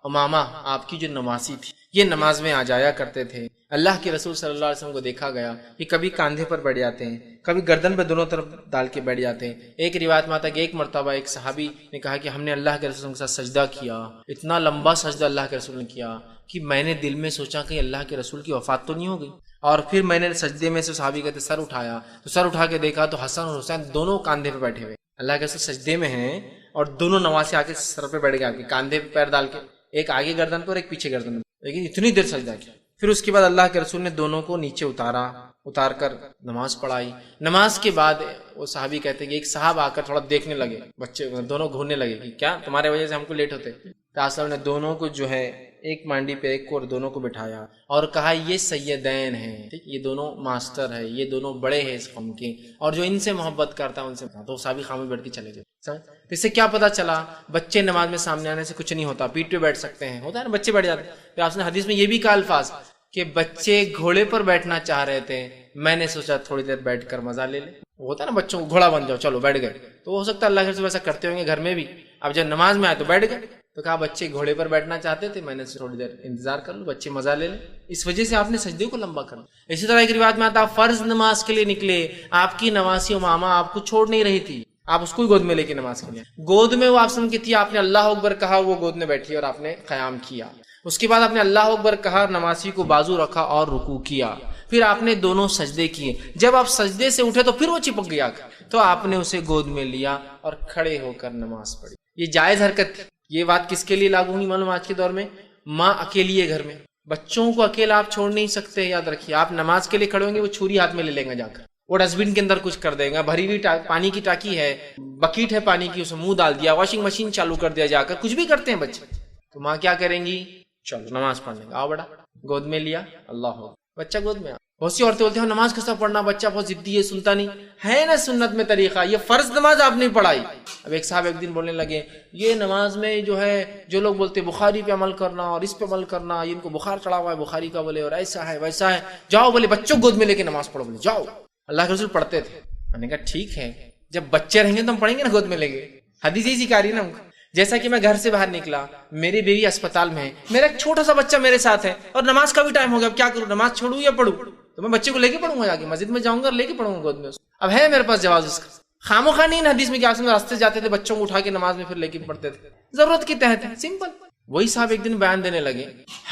امامہ آپ کی جو نمازی تھی یہ نماز میں آ جایا کرتے تھے۔ اللہ کے رسول صلی اللہ علیہ وسلم کو دیکھا گیا کہ کبھی کاندھے پر بیٹھ جاتے ہیں، کبھی گردن پہ دونوں طرف ڈال کے بیٹھ جاتے ہیں۔ ایک روایت میں آتا ہے کہ ایک مرتبہ ایک صحابی نے کہا کہ ہم نے اللہ کے رسول کے ساتھ سجدہ کیا، اتنا لمبا سجدہ اللہ کے رسول نے کیا کہ میں نے دل میں سوچا کہ اللہ کے رسول کی وفات تو نہیں ہو گئی، اور پھر میں نے سجدے میں سے صحابی کہتے سر اٹھایا تو سر اٹھا کے دیکھا تو حسن اور حسین دونوں کاندھے پہ بیٹھے ہوئے، اللہ کے رسول سجدے میں ہیں اور دونوں نمازی آ کے سر پہ بیٹھ گئے، آ کے کاندھے پہ پیر ڈال کے، ایک آگے گردن پر ایک پیچھے گردن پر، لیکن اتنی دیر سجدہ کیا۔ پھر اس کے بعد اللہ کے رسول نے دونوں کو نیچے اتار کر نماز پڑھائی۔ نماز کے بعد وہ صحابی کہتے ہیں کہ ایک صاحب آ کر تھوڑا دیکھنے لگے، بچے دونوں گھورنے لگے کہ کیا تمہارے وجہ سے ہم کو لیٹ ہوتے، تو آسلام نے دونوں کو جو ہے ایک مانڈی پہ ایک کو اور دونوں کو بٹھایا اور کہا یہ سیدین ہیں، یہ دونوں ماسٹر ہے، یہ دونوں بڑے ہیں اس قوم کے، اور جو ان سے محبت کرتا ہے ان سے، تو صحابی خاموش بیٹھ کے چلے گئے۔ اس سے کیا پتا چلا بچے نماز میں سامنے آنے سے کچھ نہیں ہوتا، پیٹ پہ بیٹھ سکتے ہیں، ہوتا ہے نا بچے بیٹھ جاتے ہیں۔ پھر آپ نے حدیث میں یہ بھی کہا الفاظ کہ بچے گھوڑے پر بیٹھنا چاہ رہے تھے، میں نے سوچا تھوڑی دیر بیٹھ کر مزہ لے لیں، ہوتا ہے نا بچوں کو گھوڑا بن جاؤ چلو بیٹھ گئے، تو ہو سکتا ہے اللہ کے رسول ایسا کرتے ہوں گے گھر میں بھی، اب جب نماز میں آئے تو بیٹھ گئے، تو کہا بچے گھوڑے پر بیٹھنا چاہتے تھے، میں نے تھوڑی دیر انتظار کر لوں بچے مزہ لے لیں، اس وجہ سے آپ نے سجدے کو لمبا کر لیا۔ اسی طرح ایک روایت میں آتا فرض نماز کے لیے نکلے، آپ کی نمازی امامہ آپ کو چھوڑ نہیں رہی تھی، آپ اس کو ہی گود میں لے کے نماز کے لیے، گود میں وہ آپ سن کی تھی، آپ نے اللہ اکبر کہا، وہ گود میں بیٹھی اور آپ نے قیام کیا، اس کے بعد آپ نے اللہ اکبر کہا، نمازی کو بازو رکھا اور رکوع کیا، پھر آپ نے دونوں سجدے کیے، جب آپ سجدے سے اٹھے تو پھر وہ چپک گیا تو آپ نے اسے گود میں لیا اور کھڑے ہو کر نماز پڑھی۔ یہ جائز حرکت تھی۔ یہ بات کس کے لیے لاگو ہوئی معلوم؟ آج کے دور میں ماں اکیلی ہے گھر میں، بچوں کو اکیلا آپ چھوڑ نہیں سکتے، یاد رکھیے، آپ نماز کے لیے کھڑے ہوں گے وہ چھری ہاتھ میں لے لیں گے جا کر، وہ ڈسٹ بن کے اندر کچھ کر دے گا، بھری ہوئی پانی کی ٹاکی ہے، بکیٹ ہے پانی کی، اسے منہ ڈال دیا، واشنگ مشین چالو کر دیا، جا کر کچھ بھی کرتے ہیں بچے، تو ماں کیا کریں گی؟ چلو نماز پڑھنے کا، آؤ بڑا، گود میں لیا، اللہ ہو، بچہ گود میں آ۔ بہت سی عورتیں بولتے ہیں نماز کیسا پڑھنا، بچہ بہت ضدی ہے، سنتا نہیں ہے، نا سنت میں طریقہ، یہ فرض نماز آپ نے پڑھائی۔ اب ایک صاحب ایک دن بولنے لگے یہ نماز میں جو ہے جو لوگ بولتے بخاری پہ عمل کرنا اور اس پہ عمل کرنا، یہ ان کو بخار چڑھا ہوا ہے بخاری کا، بولے اور ایسا ہے ویسا ہے، جاؤ بولے بچوں گود میں لے کے نماز پڑھو، بولے جاؤ۔ اللہ کے رسول پڑھتے تھے، میں نے کہا ٹھیک ہے، جب بچے رہیں گے تو ہم پڑھیں گے نا گود میں لے کے، حدیث ہی سکھا رہی ہے نا ہم کو۔ جیسا کہ میں گھر سے باہر نکلا، میری بیوی اسپتال میں ہے، میرا ایک چھوٹا سا بچہ میرے ساتھ ہے اور نماز کا بھی ٹائم ہو گیا، اب کیا کروں، نماز چھوڑوں یا پڑھوں؟ تو میں بچے کو لے کے پڑھوں گا، جا مسجد میں جاؤں گا اور لے کے پڑھوں گا گود میں، اب ہے میرے پاس جواز اس کا۔ خاموخواہ نہیں حدیث میں کیا راستے جاتے تھے بچوں کو اٹھا کے نماز میں پھر لے کے پڑھتے تھے، ضرورت کے تحت ہے، سمپل۔ وہی صاحب ایک دن بیان دینے لگے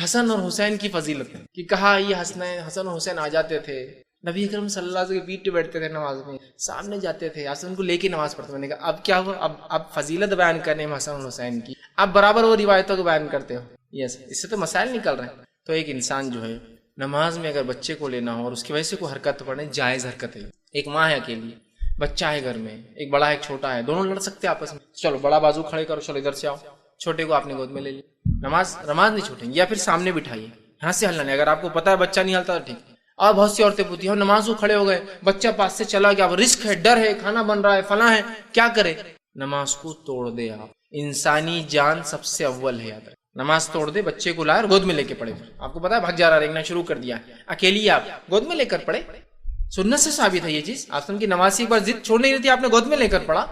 حسن اور حسین کی فضیلت کہ کہا یہ حسن اور حسین آ جاتے تھے، نبی اکرم صلی اللہ علیہ وسلم کے پیٹ پہ بیٹھتے تھے نماز میں، سامنے جاتے تھے، حسن کو لے کے نماز پڑھتے۔ میں نے کہا اب کیا ہوا، اب فضیلت بیان کرنے میں حسن اور حسین کی، آپ برابر وہ روایتوں کو بیان کرتے ہو. یس, اس سے تو مسائل نکل رہے ہیں. تو ایک انسان جو ہے نماز میں اگر بچے کو لینا ہو اور اس کی وجہ سے کوئی حرکت پڑے, جائز حرکت ہے. ایک ماں ہے اکیلی, بچہ ہے گھر میں, ایک بڑا ہے ایک چھوٹا ہے, دونوں لڑ سکتے ہیں آپس میں. چلو بڑا بازو کھڑے کرو, چلو ادھر سے آؤ, چھوٹے کو آپ نے گود میں لے لیا, نماز نہیں چھوٹیں گی. یا پھر سامنے بٹھائیے, یہاں سے ہلنا نہیں. اگر آپ کو پتا ہے بچہ نہیں ہلتا تو ٹھیک. اور بہت سی عورتیں پوچھتی ہیں نماز کو کھڑے ہو گئے, بچہ پاس سے چلا گیا, اب رسک ہے, ڈر ہے, کھانا بن رہا ہے, فلاں ہے, کیا کرے؟ نماز کو توڑ دے. آپ انسانی جان سب سے اول ہے, یاد رکھ. نماز توڑ دے, بچے کو لائے اور گود میں لے کے پڑے. آپ کو پتا ہے بھگ جا رہا, ریگنا شروع کر دیا, اکیلی آپ گود میں لے کر پڑے. سنت سے ثابت ہے یہ چیز. آپ کی نماز کی ایک بار ضد چھوڑ نہیں رہتی, آپ نے گود میں لے کر پڑھا.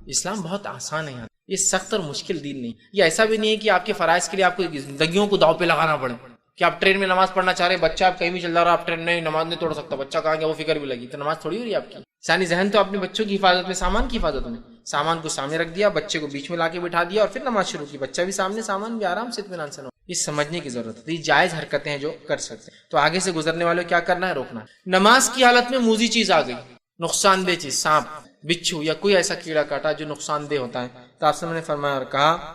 اسلام بہت آسان ہے, یہ سخت اور مشکل دین نہیں. یہ ایسا بھی نہیں ہے کہ آپ کے فرائض کے لیے آپ کو زندگیوں کو داؤ پہ لگانا پڑے. کہ آپ ٹرین میں نماز پڑھنا چاہ رہے, بچہ آپ کہیں بھی چل رہا, آپ ٹرین نہیں نماز نہیں توڑ سکتا, بچہ کہاں گیا وہ فکر بھی لگی, تو نماز تھوڑی ہو رہی ہے آپ کی. ثانی ذہن تو اپنے بچوں کی حفاظت میں, سامان کی حفاظت میں. سامان کو سامنے رکھ دیا, بچے کو بیچ میں لا کے بٹھا دیا اور پھر نماز شروع کی. بچہ بھی سامنے, سامان بھی آرام سے اطمینان سے. یہ سمجھنے کی ضرورت ہے. یہ جائز حرکتیں ہیں جو کر سکتے ہیں. تو آگے سے گزرنے والوں کیا کرنا ہے, روکنا. نماز کی حالت میں موذی چیز آ گئی, نقصان دہ چیز, سانپ, بچھو یا کوئی ایسا کیڑا کاٹا جو نقصان دہ ہوتا ہے, تو آپ نے فرمایا اور کہا,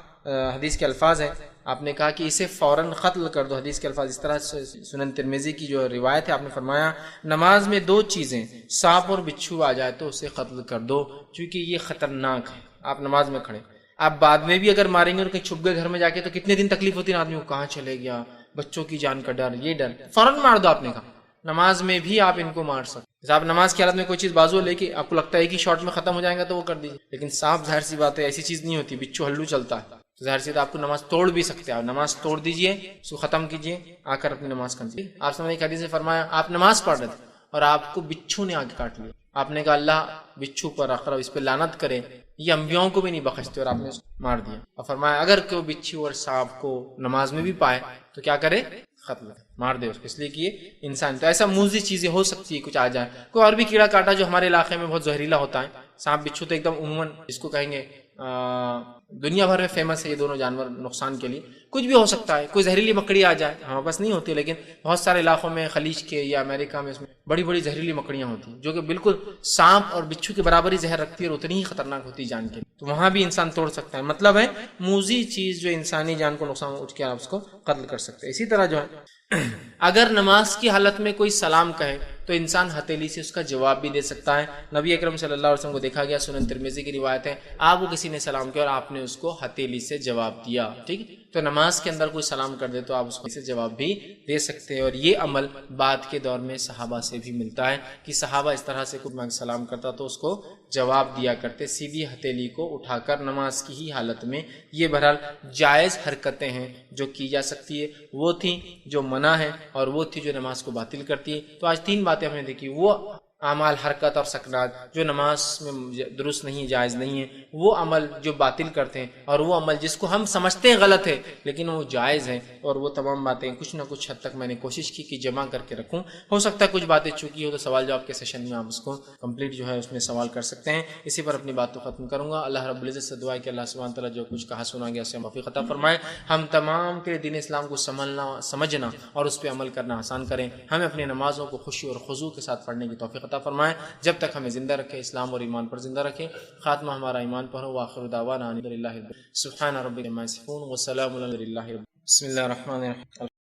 حدیث کے الفاظ ہیں, آپ نے کہا کہ اسے فوراً قتل کر دو. حدیث کے الفاظ اس طرح سنن ترمذی کی جو روایت ہے, آپ نے فرمایا نماز میں دو چیزیں, سانپ اور بچھو آ جائے تو اسے قتل کر دو, کیونکہ یہ خطرناک ہے. آپ نماز میں کھڑے, آپ بعد میں بھی اگر ماریں گے اور کہیں چھپ گئے گھر میں جا کے, تو کتنے دن تکلیف ہوتی ہے آدمی کو, کہاں چلے گیا, بچوں کی جان کا ڈر, یہ ڈر. فوراً مار دو. آپ نے کہا نماز میں بھی آپ ان کو مار سکتے. آپ نماز کی حالت میں کوئی چیز بازو لے کے آپ کو لگتا ہے کہ شارٹ میں ختم ہو جائے گا تو وہ کر دیجیے, لیکن سانپ ظاہر سی بات ہے ایسی چیز نہیں ہوتی, بچھو ہلو چلتا ہے, ظاہر سی آپ کو نماز توڑ بھی سکتے ہیں. آپ نماز توڑ دیجئے, اس کو ختم کیجئے, آ کر اپنی نماز کیجئے. آپ سمجھے ایک حدیث سے فرمایا, آپ نماز پڑھ رہے تھے اور آپ کو بچھو نے آ کے کاٹ لیا. آپ نے کہا اللہ بچھو پر اقرب, اس پہ لعنت کرے, یہ انبیاؤں کو بھی نہیں بخشتے, اور آپ نے اس کو مار دیا. اور فرمایا اگر کوئی بچھو اور سانپ کو نماز میں بھی پائے تو کیا کرے, قتل مار دے اس کو, اس لیے کہ یہ انسان. تو ایسا موذی چیزیں ہو سکتی ہے, کچھ آ جائے. کوئی اور بھی کیڑا کاٹا جو ہمارے علاقے میں بہت زہریلا ہوتا ہے, سانپ بچھو تو ایک دم عموماً اس کو کہیں گے دنیا بھر میں فیمس ہے یہ دونوں جانور نقصان کے لیے. کچھ بھی ہو سکتا ہے, کوئی زہریلی مکڑی آ جائے, ہمارے پاس نہیں ہوتی, لیکن بہت سارے علاقوں میں خلیج کے یا امریکہ میں اس میں بڑی بڑی زہریلی مکڑیاں ہوتی ہیں جو کہ بالکل سانپ اور بچھو کے برابر ہی زہر رکھتی ہے اور اتنی ہی خطرناک ہوتی ہے جان کے لیے. تو وہاں بھی انسان توڑ سکتا ہے. مطلب ہے موذی چیز جو انسانی جان کو نقصان اٹھ کے آپ اس کو قتل کر سکتے ہیں. اسی طرح جو ہے اگر نماز کی حالت میں کوئی سلام کہے تو انسان ہتھیلی سے اس کا جواب بھی دے سکتا ہے. نبی اکرم صلی اللہ علیہ وسلم کو دیکھا گیا, سنن ترمذی کی روایت ہے, آپ کو کسی نے سلام کیا اور آپ نے اس کو ہتھیلی سے جواب دیا. ٹھیک, تو نماز کے اندر کوئی سلام کر دے تو آپ اس کو سے جواب بھی دے سکتے ہیں. اور یہ عمل بعد کے دور میں صحابہ سے بھی ملتا ہے کہ صحابہ اس طرح سے کوئی سلام کرتا تو اس کو جواب دیا کرتے, سیدھی ہتھیلی کو اٹھا کر نماز کی ہی حالت میں. یہ بہرحال جائز حرکتیں ہیں جو کی جا سکتی ہے. وہ تھیں جو منع ہے اور وہ تھی جو نماز کو باطل کرتی ہے. تو آج تین باتیں ہم نے دیکھی. وہ اعمال, حرکت اور سکنات جو نماز میں درست نہیں, جائز نہیں ہے, وہ عمل جو باطل کرتے ہیں, اور وہ عمل جس کو ہم سمجھتے ہیں غلط ہے لیکن وہ جائز ہے. اور وہ تمام باتیں کچھ نہ کچھ حد تک میں نے کوشش کی کہ جمع کر کے رکھوں. ہو سکتا ہے کچھ باتیں چکی ہو تو سوال جواب کے سیشن میں آپ اس کو کمپلیٹ جو ہے اس میں سوال کر سکتے ہیں. اسی پر اپنی بات کو ختم کروں گا. اللہ رب العزت سے دعا ہے کہ اللہ سبحانہ تعالیٰ جو کچھ کہا سنا گیا اسے توفیق عطا فرمائے. ہم تمام کے دین اسلام کو سمجھنا اور اس پہ عمل کرنا آسان کریں. ہمیں اپنی نمازوں کو خوشی اور خضوع کے ساتھ پڑھنے کی توفیق عطا فرمائے. جب تک ہمیں زندہ رکھے, اسلام اور ایمان پر زندہ رکھے. خاتمہ ہمارا ایمان پر ہو. وآخر دعوانا الحمدللہ سبحان ربک ما یصفون وسلام علی المرسلین. بسم اللہ الرحمن الرحیم.